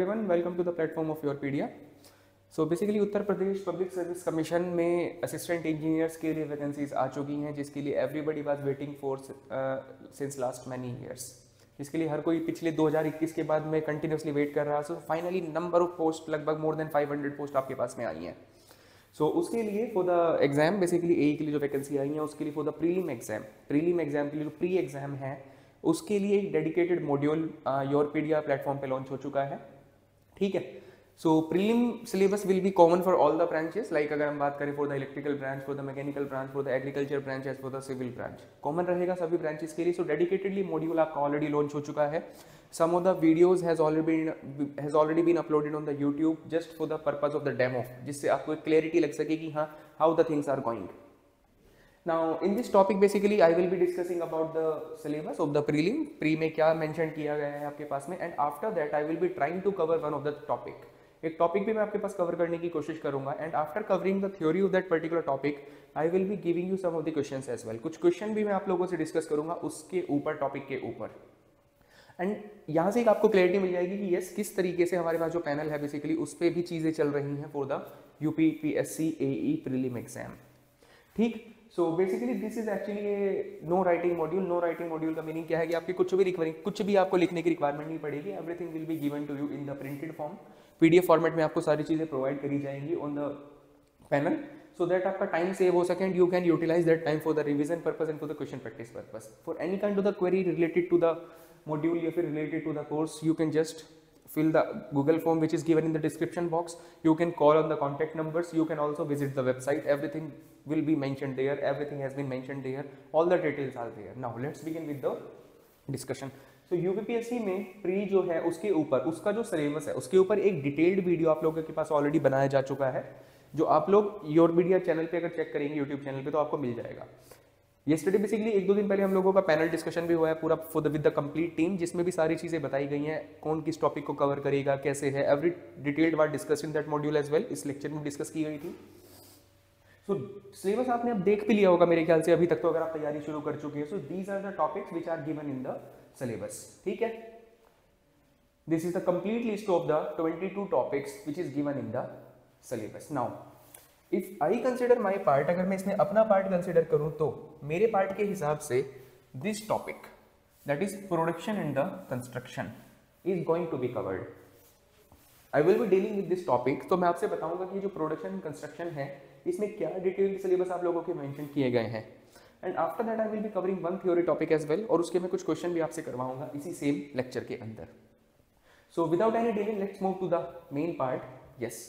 everyone, welcome to the platform of Yourpedia. So basically Uttar Pradesh public service commission में assistant engineers के लिए vacancies आ चुकी हैं, जिसके लिए everybody was waiting for since last many years, जिसके लिए हर कोई पिछले 2021 के बाद में कंटिन्यूसली वेट कर रहा। So finally number of post लगभग मोर देन 500 पोस्ट आपके पास में आई हैं। सो उसके लिए फॉर द एग्जाम बेसिकली ए के लिए जो वैकेंसी आई है उसके लिए फॉर द प्रीलिम एग्जाम के लिए जो प्री एग्जाम है उसके लिए एक डेडिकेटेड मॉड्यूल योरपीडिया प्लेटफॉर्म पे लॉन्च हो चुका है। ठीक है, so prelim syllabus will be common for all the branches. Like अगर हम बात करें for the electrical branch, for the mechanical branch, for the agriculture branch, as for the civil branch, common रहेगा सभी ब्रांचेस के लिए। सो डेडिकेटेडली मॉड्यूल आपका already launch हो चुका है। Some of the videos has already been uploaded on the YouTube just for the purpose of the demo, जिससे आपको एक क्लैरिटी लग सके कि हाँ how the things are going. Now in this topic basically I will be discussing about the syllabus of the prelim, pre में क्या mention किया गया है आपके पास में, and after that I will be trying to cover one of the topic. एक topic भी मैं आपके पास कवर करने की कोशिश करूंगा, and after covering the theory of that particular topic I will be giving you some of the questions as well. कुछ question भी मैं आप लोगों से डिस्कस करूंगा उसके ऊपर, टॉपिक के ऊपर, एंड यहाँ से एक आपको क्लैरिटी मिल जाएगी कि यस किस तरीके से हमारे पास जो पैनल है बेसिकली उस पर भी चीज़ें चल रही हैं for the UPPSC AE prelim exam. ठीक, so basically this is actually a no writing module. No writing module का मीनिंग क्या है कि आपकी कुछ भी आपको लिखने की रिक्वायरमेंट नहीं पड़ेगी। Everything will be given to you in the printed form. PDF format में आपको सारी चीज़ें प्रोवाइड करी जाएंगी on the panel, so that आपका टाइम सेव हो सके and you can utilise that time for the revision purpose and for the question practice purpose. For any kind of the query related to the module या फिर related to the course, you can just fill the Google form which is given in the description box. You can call on the contact numbers. You can also visit the website. Everything will be mentioned there. Everything has been mentioned there. All the details are there. Now let's begin with the discussion. So UPPSC में pre जो है उसके ऊपर उसका जो syllabus है उसके ऊपर एक डिटेल्ड वीडियो आप लोगों के पास ऑलरेडी बनाया जा चुका है, जो आप लोग योरपीडिया चैनल पे अगर चेक करेंगे यूट्यूब चैनल पे तो आपको मिल जाएगा। येस्टरडे बेसिकली 1-2 दिन पहले हम लोगों का पैनल डिस्कशन भी हुआ है पूरा विद द कंप्लीट टीम, जिसमें भी सारी चीज़ें बताई गई हैं, कौन किस टॉपिक को कवर करेगा, कैसे है, every detailed was discussed in that module as well. इस लेक्चर में डिस्कस की गई थी। सो सिलेबस आपने अब देख भी लिया होगा मेरे ख्याल से अभी तक तो, अगर आप तैयारी शुरू कर चुके हैं। So these are the topics which are given in the syllabus. ठीक है, this is the complete list of the 22 topics which is given in the syllabus. Now if I consider my part, अगर मैं इसमें अपना part consider करूं तो मेरे part के हिसाब से this topic that is production and the construction is going to be covered. I will be dealing with this topic. तो मैं आपसे बताऊंगा कि जो प्रोडक्शन कंस्ट्रक्शन है इसमें क्या डिटेल्ड सिलेबस आप लोगों के मेंशन किए गए हैं, and after that I will be covering one theory topic as well, और उसके मैं कुछ क्वेश्चन भी आपसे करवाऊंगा इसी सेम लेक्चर के अंदर। So without any delay let's move to the main part. Yes,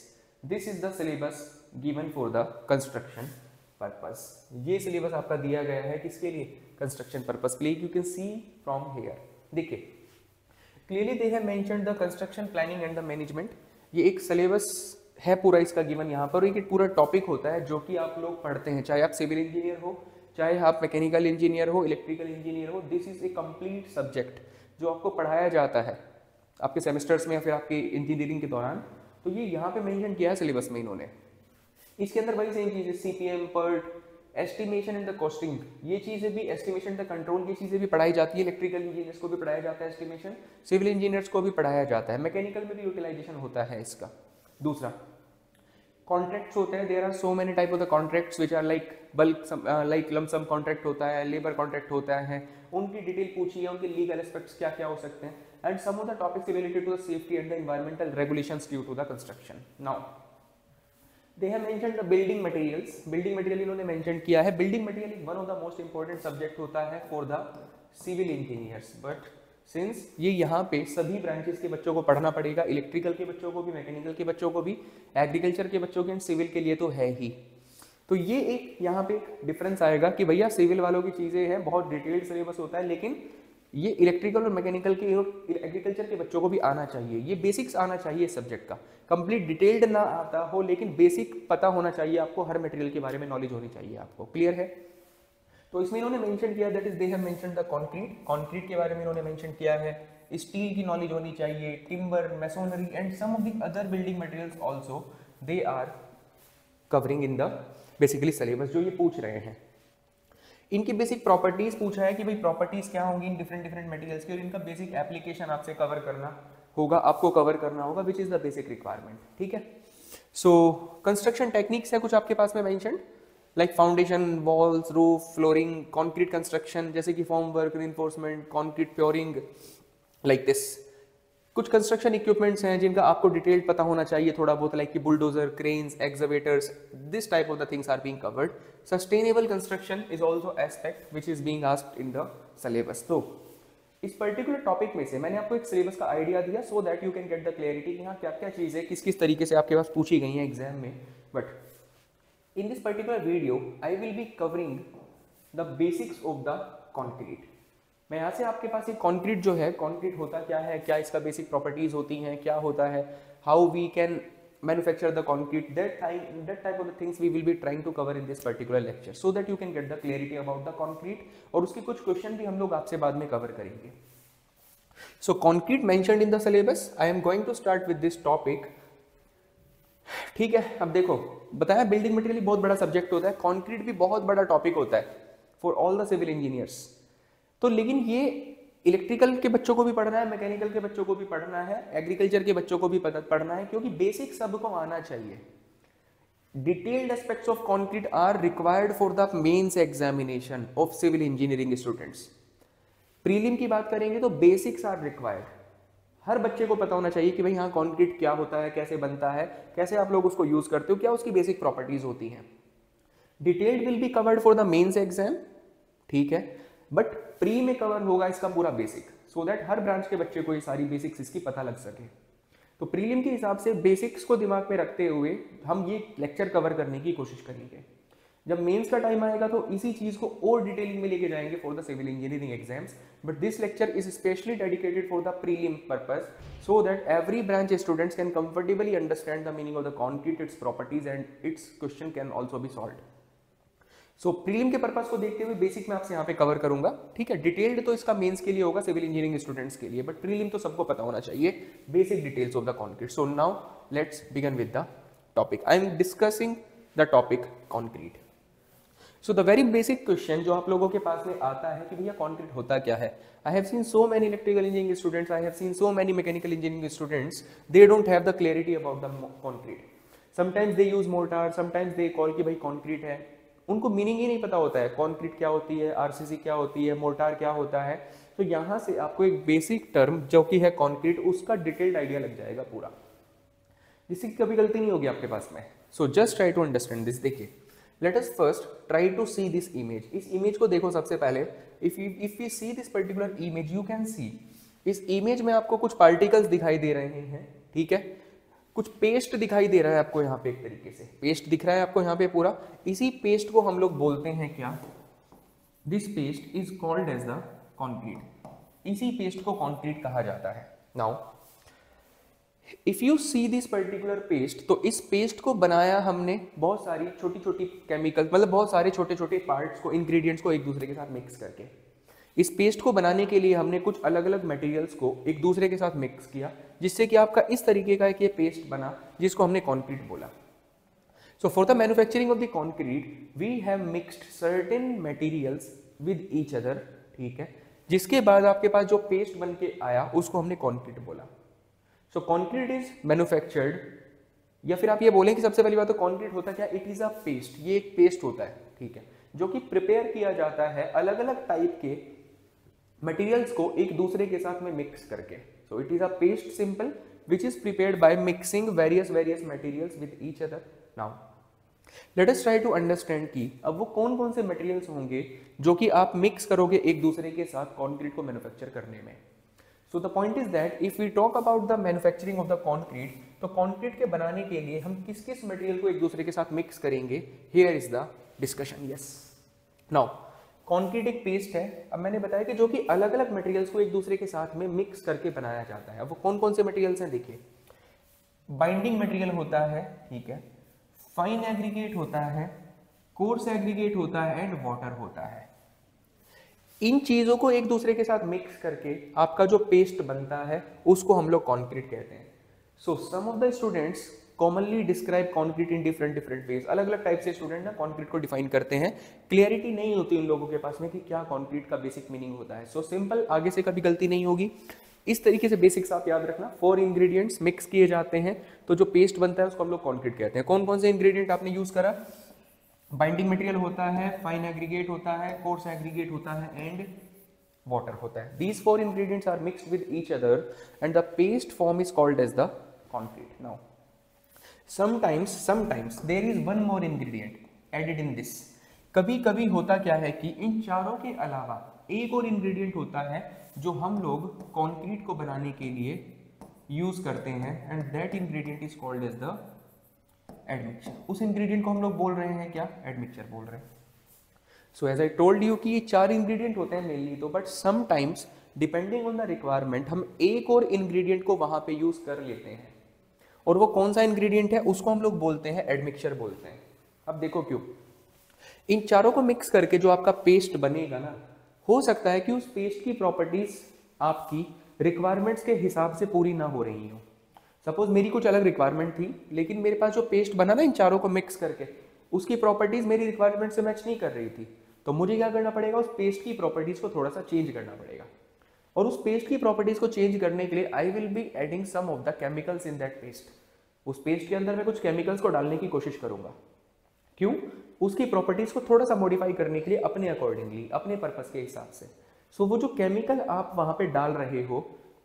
this is the syllabus given for the construction purpose. ये सिलेबस आपका दिया गया है किसके लिए? कंस्ट्रक्शन पर्पस के लिए। You can see from here, देखिए clearly they have mentioned the construction planning and the management. ये एक सिलेबस है पूरा इसका गिवन यहाँ पर, एक पूरा टॉपिक होता है जो कि आप लोग पढ़ते हैं, चाहे आप सिविल इंजीनियर हो, चाहे आप मैकेनिकल इंजीनियर हो, इलेक्ट्रिकल इंजीनियर हो। This is a complete subject जो आपको पढ़ाया जाता है आपके सेमेस्टर्स में या फिर आपकी इंजीनियरिंग के दौरान। तो ये यहाँ पे मेंशन किया है सिलेबस में इन्होंने। इसके अंदर वही सेम चीज़ है, CPM, PERT, estimation and the costing, ये चीज़ें भी, एस्टिमेशन द कंट्रोल, ये चीज़ें भी पढ़ाई जाती है। इलेक्ट्रिकल इंजीनियर्स को भी पढ़ाया जाता है एस्टिमेशन, सिविल इंजीनियर्स को भी पढ़ाया जाता है, मैकेनिकल में भी यूटिलाइजेशन होता है इसका। दूसरा कॉन्ट्रैक्ट्स होते हैं, there are so many type of the contracts which are like bulk, like lump sum contract होता है, लेबर कॉन्ट्रैक्ट होता है, उनकी डिटेल पूछिए, उनके लीगल एस्पेक्ट्स क्या क्या हो सकते हैं, and some of the topics related to the safety and the environmental regulations due to the construction. Now they have mentioned the building materials. building material इन्होंने mention किया है। building material is one of the most important subject होता है for the civil engineers, but since ये यहाँ पे सभी branches के बच्चों को पढ़ना पड़ेगा, इलेक्ट्रिकल के बच्चों को भी, मैकेनिकल के बच्चों को भी, एग्रीकल्चर के बच्चों के एंड सिविल के लिए तो है ही। तो ये एक यहाँ पे डिफरेंस आएगा कि भैया सिविल वालों की चीज़ें हैं, बहुत डिटेल्ड सिलेबस होता है, लेकिन ये इलेक्ट्रिकल और मैकेनिकल के और एग्रीकल्चर के बच्चों को भी आना चाहिए। ये बेसिक्स आना चाहिए सब्जेक्ट का, कंप्लीट डिटेल्ड ना आता हो लेकिन बेसिक पता होना चाहिए आपको, हर मटेरियल के बारे में नॉलेज होनी चाहिए आपको। क्लियर है? तो इसमें इन्होंने मेंशन किया that is they have mentioned the concrete के बारे में इन्होंने मेंशन किया है, स्टील की नॉलेज होनी चाहिए, timber, masonry and some of the other building materials also they are covering in the basically syllabus जो ये पूछ रहे हैं। इनकी बेसिक प्रॉपर्टीज पूछा है कि भाई प्रॉपर्टीज क्या होंगी इन डिफरेंट मटेरियल्स की, और इनका बेसिक एप्लीकेशन आपसे कवर करना होगा, आपको कवर करना होगा, which is the basic requirement, ठीक है। सो कंस्ट्रक्शन टेक्निक्स है कुछ आपके पास में mentioned, like foundation, walls, roof, flooring, concrete construction जैसे कि form work, reinforcement, concrete curing, like this. कुछ कंस्ट्रक्शन इक्विपमेंट्स हैं जिनका आपको डिटेल्ड पता होना चाहिए थोड़ा बहुत, लाइक कि bulldozer, cranes, excavators, this type of the things are being covered. Sustainable construction is also aspect which is being asked in the syllabus. तो इस पर्टिकुलर टॉपिक में से मैंने आपको एक सिलेबस का आइडिया दिया so that you can get the clarity कि हाँ क्या क्या चीज़ें किस किस तरीके से आपके पास पूछी गई हैं एग्जाम में। But in this particular video I will be covering the basics of the concrete. मैं यहाँ से आपके पास एक कॉन्क्रीट जो है, कॉन्क्रीट होता क्या है, क्या इसका बेसिक प्रॉपर्टीज होती हैं, क्या होता है, how we can manufacture the concrete, that type of the things we will be trying to cover in this particular lecture so that you can get the clarity about the concrete। और उसके कुछ question भी हम लोग आपसे बाद में cover करेंगे। So concrete mentioned in the syllabus, I am going to start with this topic। ठीक है, अब देखो बताया बिल्डिंग मटेरियल बहुत बड़ा सब्जेक्ट होता है, कॉन्क्रीट भी बहुत बड़ा टॉपिक होता है for all the civil engineers. तो लेकिन ये इलेक्ट्रिकल के बच्चों को भी पढ़ना है, मैकेनिकल के बच्चों को भी पढ़ना है, एग्रीकल्चर के बच्चों को भी पढ़ना है, क्योंकि बेसिक सबको आना चाहिए। Detailed aspects of concrete are required for the mains examination of civil engineering students. Prelim की बात करेंगे तो बेसिक्स आर रिक्वायर्ड, हर बच्चे को पता होना चाहिए कि भाई हाँ कंक्रीट क्या होता है, कैसे बनता है, कैसे आप लोग उसको यूज करते हो, क्या उसकी बेसिक प्रॉपर्टीज होती हैं। Detailed will be covered for the mains exam, ठीक है, बट प्री में कवर होगा इसका पूरा बेसिक, सो दैट हर ब्रांच के बच्चे को ये सारी बेसिक्स इसकी पता लग सके। तो प्रीलिम के हिसाब से बेसिक्स को दिमाग में रखते हुए हम ये लेक्चर कवर करने की कोशिश करेंगे। जब मेंस का टाइम आएगा तो इसी चीज को और डिटेलिंग में लेके जाएंगे for the civil engineering exams, but this lecture is specially dedicated for the prelim purpose so that every branch students can comfortably understand the meaning of the concrete, its properties and its question can also be solved. So prelim के purpose को देखते हुए basic मैं आपसे यहाँ पे cover करूंगा, ठीक है। डिटेल्ड तो इसका मेंस के लिए होगा सिविल इंजीनियरिंग स्टूडेंट्स के लिए, बट प्रीलिम तो सबको पता होना चाहिए basic details of the concrete. So now let's begin with the topic. I am discussing the topic concrete. So the very basic question जो आप लोगों के पास में आता है कि भैया कंक्रीट होता क्या है। I have seen so many electrical engineering students, I have seen so many mechanical engineering students, they don't have the clarity about the concrete. Sometimes they use mortar, sometimes they call कि भाई concrete है, उनको meaning ही नहीं पता होता है, concrete क्या होती है, आरसीसी क्या होती है, मोर्टार क्या होता है। तो यहाँ से आपको एक बेसिक टर्म जो कि है कंक्रीट, उसका डिटेल्ड आइडिया लग जाएगा पूरा, जिससे कभी गलती नहीं होगी आपके पास में। So just try to understand this. देखिए, let us first try to see this image. इस इमेज को देखो सबसे पहले। If you see this particular image, you can see इस इमेज में आपको कुछ पार्टिकल्स दिखाई दे रहे हैं, ठीक है, कुछ पेस्ट दिखाई दे रहा है आपको यहाँ पे, एक तरीके से पेस्ट दिख रहा है आपको यहाँ पे पूरा। इसी पेस्ट को हम लोग बोलते हैं क्या, this paste is called as the concrete. इसी पेस्ट को कंक्रीट कहा जाता है। Now if you see this particular paste, तो इस पेस्ट को बनाया हमने बहुत सारी छोटी छोटी केमिकल, मतलब बहुत सारे छोटे छोटे पार्ट्स को, इंग्रेडिएंट्स को एक दूसरे के साथ मिक्स करके। इस पेस्ट को बनाने के लिए हमने कुछ अलग अलग मटेरियल्स को एक दूसरे के साथ मिक्स किया, जिससे कि आपका इस तरीके का एक ये पेस्ट बना, जिसको हमने कंक्रीट बोला। So for the manufacturing of the concrete we have mixed certain materials with each other, ठीक है, जिसके बाद आपके पास जो पेस्ट बन के आया उसको हमने कंक्रीट बोला। सो कंक्रीट इज मैन्युफैक्चर्ड, या फिर आप ये बोलें कि सबसे पहली बात तो कंक्रीट होता क्या, इट इज अ पेस्ट, ये एक पेस्ट होता है, ठीक है, जो कि प्रिपेयर किया जाता है अलग अलग टाइप के मटेरियल्स को एक दूसरे के साथ में मिक्स करके। So it is a paste simple which is prepared by mixing various materials with each other. Now let us try to understand कि अब वो कौन कौन से मटेरियल्स होंगे जो कि आप मिक्स करोगे एक दूसरे के साथ कंक्रीट को मैन्युफैक्चर करने में। So the point is that if we talk about the manufacturing of the concrete, तो कंक्रीट के बनाने के लिए हम किस किस मटेरियल को एक दूसरे के साथ मिक्स करेंगे, here is the discussion. Yes, now concrete एक पेस्ट है, अब मैंने बताया कि जो कि अलग अलग मटेरियल्स को एक दूसरे के साथ में मिक्स करके बनाया जाता है। अब वो कौन कौन से मटेरियल्स हैं, देखिए, बाइंडिंग मटेरियल होता है, ठीक है, फाइन एग्रीगेट होता है, कोर्स एग्रीगेट होता है एंड वाटर होता है। इन चीजों को एक दूसरे के साथ मिक्स करके आपका जो पेस्ट बनता है उसको हम लोग कंक्रीट कहते हैं। So some of the students commonly describe concrete in different ways. अलग अलग टाइप से स्टूडेंट ना कंक्रीट को डिफाइन करते हैं, क्लियरिटी नहीं होती उन लोगों के पास में कि क्या कंक्रीट का बेसिक मीनिंग होता है। सो सिंपल, आगे से कभी गलती नहीं होगी। इस तरीके से बेसिक्स आप याद रखना। 4 इंग्रेडिएंट्स मिक्स किए जाते हैं तो जो पेस्ट बनता है उसको हम लोग कॉन्क्रीट कहते हैं। कौन कौन से इंग्रेडिएंट आपने यूज करा? बाइंडिंग मटेरियल होता है, फाइन एग्रीगेट होता है, कोर्स एग्रीगेट होता है एंड वाटर होता है। These 4 ingredients are mixed with each other and the paste form is called as the concrete. Now sometimes there is one more ingredient added in this. कभी कभी होता क्या है कि इन चारों के अलावा एक और इंग्रेडिएंट होता है जो हम लोग कंक्रीट को बनाने के लिए यूज करते हैं and that ingredient is called as the admixture. उस इंग्रेडिएंट को हम लोग बोल रहे हैं क्या? एडमिक्सचर बोल रहे हैं। So as I told you कि ये 4 इंग्रेडिएंट होते हैं मेनली तो, but sometimes depending on the requirement हम एक और इंग्रेडिएंट को वहां पे यूज कर लेते हैं और वो कौन सा इंग्रेडिएंट है उसको हम लोग बोलते हैं एडमिक्सचर बोलते हैं। अब देखो क्यों, इन चारों को मिक्स करके जो आपका पेस्ट बनेगा ना, हो सकता है कि उस पेस्ट की प्रॉपर्टीज आपकी रिक्वायरमेंट्स के हिसाब से पूरी ना हो रही हो। सपोज मेरी कुछ अलग रिक्वायरमेंट थी लेकिन मेरे पास जो पेस्ट बना ना इन चारों को मिक्स करके, उसकी प्रॉपर्टीज मेरी रिक्वायरमेंट से मैच नहीं कर रही थी, तो मुझे क्या करना पड़ेगा? उस पेस्ट की प्रॉपर्टीज को थोड़ा सा चेंज करना पड़ेगा। और उस पेस्ट की प्रॉपर्टीज को चेंज करने के लिए I will be adding some of the chemicals in that paste. उस पेस्ट के अंदर मैं कुछ केमिकल्स को डालने की कोशिश करूंगा। क्यों? उसकी प्रॉपर्टीज को थोड़ा सा मॉडिफाई करने के लिए, अपने अकॉर्डिंगली, अपने पर्पस के हिसाब से। सो वो जो केमिकल आप वहां पे डाल रहे हो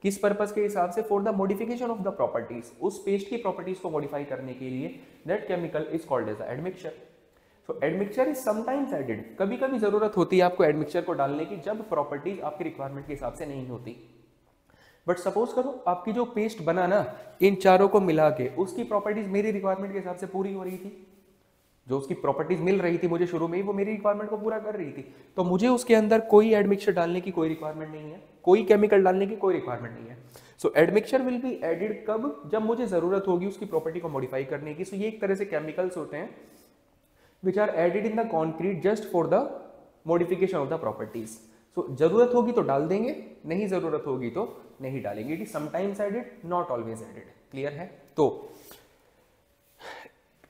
किस पर्पस के हिसाब से? For the modification of the properties. उस पेस्ट की प्रॉपर्टीज को मॉडिफाई करने के लिए that chemical is called as admixture. So admixture is sometimes added. कभी कभी जरूरत होती है आपको एडमिक्सचर को डालने की जब प्रॉपर्टीज आपकी रिक्वायरमेंट के हिसाब से नहीं होती। बट सपोज करो आपकी जो पेस्ट बना ना इन चारों को मिला के, उसकी प्रॉपर्टीज मेरी रिक्वायरमेंट के हिसाब से पूरी हो रही थी। जो उसकी प्रॉपर्टीज मिल रही थी मुझे शुरू में ही, वो मेरी रिक्वायरमेंट को पूरा कर रही थी, तो मुझे उसके अंदर कोई एडमिक्सचर डालने की कोई रिक्वायरमेंट नहीं है, कोई केमिकल डालने की कोई रिक्वायरमेंट नहीं है। सो एडमिक्सचर विल बी एडेड कब? जब मुझे जरूरत होगी उसकी प्रॉपर्टी को मॉडिफाई करने की। सो ये एक तरह से केमिकल्स होते हैं which are added in the concrete just for the modification of the properties. So जरूरत होगी तो डाल देंगे, नहीं जरूरत होगी तो नहीं डालेंगे। It is sometimes added, not always added. Clear है? तो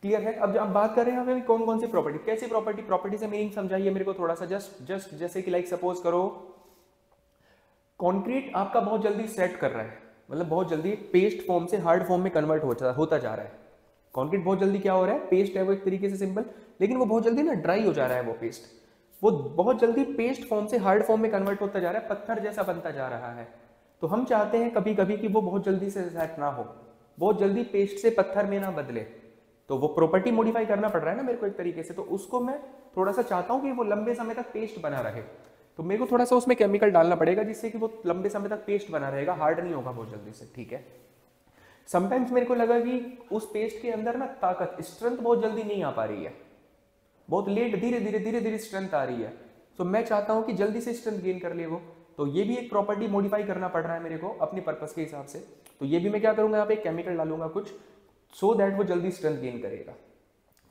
क्लियर है। अब बात कर रहे हैं हमें कौन कौन सी प्रॉपर्टी, कैसी प्रॉपर्टी, प्रॉपर्टी से मीनिंग समझाइए मेरे को थोड़ा सा। जस्ट जैसे कि लाइक सपोज करो कंक्रीट आपका बहुत जल्दी सेट कर रहा है, मतलब बहुत जल्दी पेस्ट फॉर्म से हार्ड फॉर्म में कन्वर्ट होता जा रहा है। कंक्रीट बहुत जल्दी क्या हो रहा है, पेस्ट है वो एक तरीके से सिंपल, लेकिन वो बहुत जल्दी ना ड्राई हो जा रहा है। वो पेस्ट वो बहुत जल्दी पेस्ट फॉर्म से हार्ड फॉर्म में कन्वर्ट होता जा रहा है, पत्थर जैसा बनता जा रहा है। तो हम चाहते हैं कभी कभी कि वो बहुत जल्दी से सेट ना हो, बहुत जल्दी पेस्ट से पत्थर में ना बदले, तो वो प्रॉपर्टी मॉडिफाई करना पड़ रहा है ना मेरे को एक तरीके से। तो उसको मैं थोड़ा सा चाहता हूं कि वो लंबे समय तक पेस्ट बना रहे, तो मेरे को थोड़ा सा उसमें केमिकल डालना पड़ेगा जिससे कि वो लंबे समय तक पेस्ट बना रहेगा, हार्ड नहीं होगा बहुत जल्दी से। ठीक है। समटाइम्स मेरे को लगा कि उस पेस्ट के अंदर ना ताकत, स्ट्रेंथ बहुत जल्दी नहीं आ पा रही है, बहुत लेट, धीरे धीरे स्ट्रेंथ आ रही है। तो मैं चाहता हूं कि जल्दी से स्ट्रेंथ गेन कर ले वो, तो ये भी एक प्रॉपर्टी मॉडिफाई करना पड़ रहा है मेरे को अपनी पर्पस के हिसाब से। तो ये भी मैं क्या करूंगा, यहाँ पे केमिकल डालूंगा कुछ, सो दैट वो जल्दी स्ट्रेंथ गेन करेगा।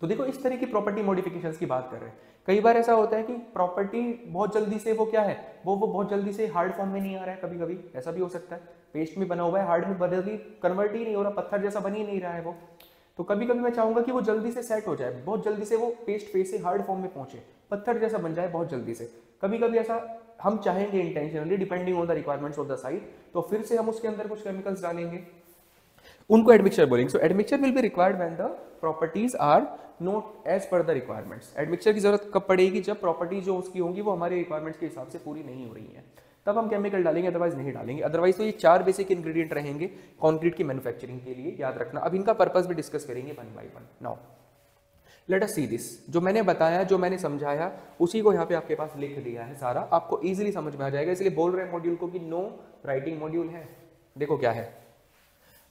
तो देखो इस तरह की प्रॉपर्टी मॉडिफिकेशंस की बात कर रहे हैं। कई बार ऐसा होता है कि प्रॉपर्टी बहुत जल्दी से वो क्या है, वो बहुत जल्दी से हार्ड फॉर्म में नहीं आ रहा है, कभी कभी ऐसा भी हो सकता है, पेस्ट में बना हुआ है, हार्ड में जल्दी कन्वर्ट ही नहीं हो रहा, पत्थर जैसा बन ही नहीं रहा है वो। तो कभी कभी मैं चाहूंगा कि वो जल्दी से सेट हो जाए, बहुत जल्दी से वो पेस्ट फेस से हार्ड फॉर्म में पहुंचे, पत्थर जैसा बन जाए बहुत जल्दी से। कभी कभी ऐसा हम चाहेंगे intentionally, depending on the requirements of the site, तो फिर से हम उसके अंदर कुछ केमिकल्स डालेंगे, उनको एडमिक्सचर बोलेंगे। So admixture will be required when the properties are not as per the requirements. Admixture की जरूरत कब पड़ेगी, जब प्रॉपर्टीज जो उसकी होंगी वो हमारे रिक्वायरमेंट्स के हिसाब से पूरी नहीं हो रही है, तब हम केमिकल डालेंगे, अदरवाइज नहीं डालेंगे। अदरवाइज तो ये 4 बेसिक इंग्रेडिएंट रहेंगे कंक्रीट की मैन्युफैक्चरिंग के लिए, याद रखना। अब इनका पर्पस भी डिस्कस करेंगे one by one. Now let us see this. जो मैंने बताया, जो मैंने समझाया, उसी को यहाँ पे आपके पास लिख दिया है सारा, आपको इजीली समझ में आ जाएगा। इसलिए बोल रहे हैं मॉड्यूल को कि नो राइटिंग मॉड्यूल है। देखो क्या है,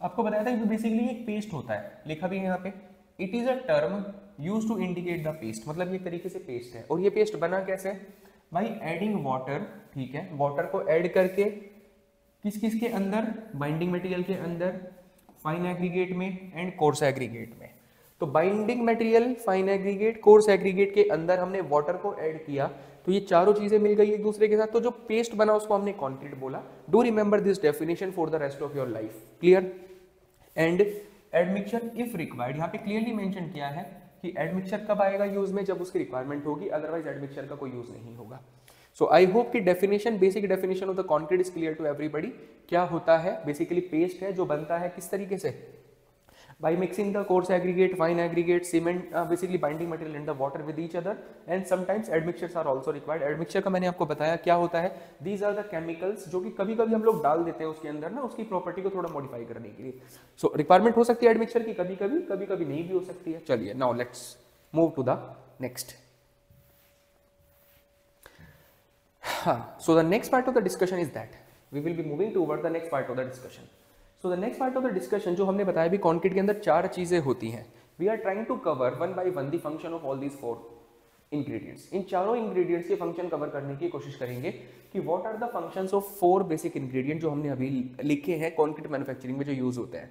आपको बताया था कि बेसिकली एक पेस्ट होता है, लिखा भी है यहाँ पे, it is a term use to indicate the paste, मतलब ये तरीके से पेस्ट है। और ये पेस्ट बना कैसे, बाई एडिंग वाटर। ठीक है, वाटर को ऐड करके किस किस के अंदर, बाइंडिंग मटेरियल के अंदर, फाइन एग्रीगेट में एंड कोर्स एग्रीगेट में। तो binding material, fine aggregate, coarse aggregate के अंदर हमने वाटर को ऐड किया, तो ये चारों चीजें मिल गई एक दूसरे के साथ, तो जो पेस्ट बना उसको हमने कंक्रीट बोला। Do remember this definition for the rest of your life. Clear? And admixture if required, यहाँ पे क्लियरली मेंशन किया है कि एडमिक्सचर कब आएगा यूज में, जब उसकी रिक्वायरमेंट होगी, अदरवाइज एडमिक्सचर का कोई यूज नहीं होगा। सो आई होप कि definition, basic definition of the concrete is clear to everybody. क्या होता है? बेसिकली पेस्ट है जो बनता है किस तरीके से? by mixing the coarse aggregate, fine aggregate, cement, basically binding material and the water with each other, and sometimes admixtures are also required. admixture का मैंने आपको बताया क्या होता है, these are the chemicals जो कि कभी कभी हम लोग डाल देते हैं उसके अंदर ना, उसकी प्रॉपर्टी को थोड़ा मॉडिफाई करने के लिए। सो रिक्वायरमेंट हो सकती है एडमिक्सचर की, कभी कभी नहीं भी हो सकती है। चलिए now let's move to the next. हाँ, so the next part of the discussion is that we will be moving toward the next part of the discussion. So the next part of the discussion, जो हमने बताया भी concrete के अंदर 4 चीजें होती हैं। We are trying to cover one by one the function of all these 4 ingredients. इन चारों इंग्रेडिएंट्स के फंक्शन कवर करने की कोशिश करेंगे कि what are the functions of 4 basic ingredient जो हमने अभी लिखे हैं कंक्रीट मैन्युफैक्चरिंग में जो यूज होते हैं।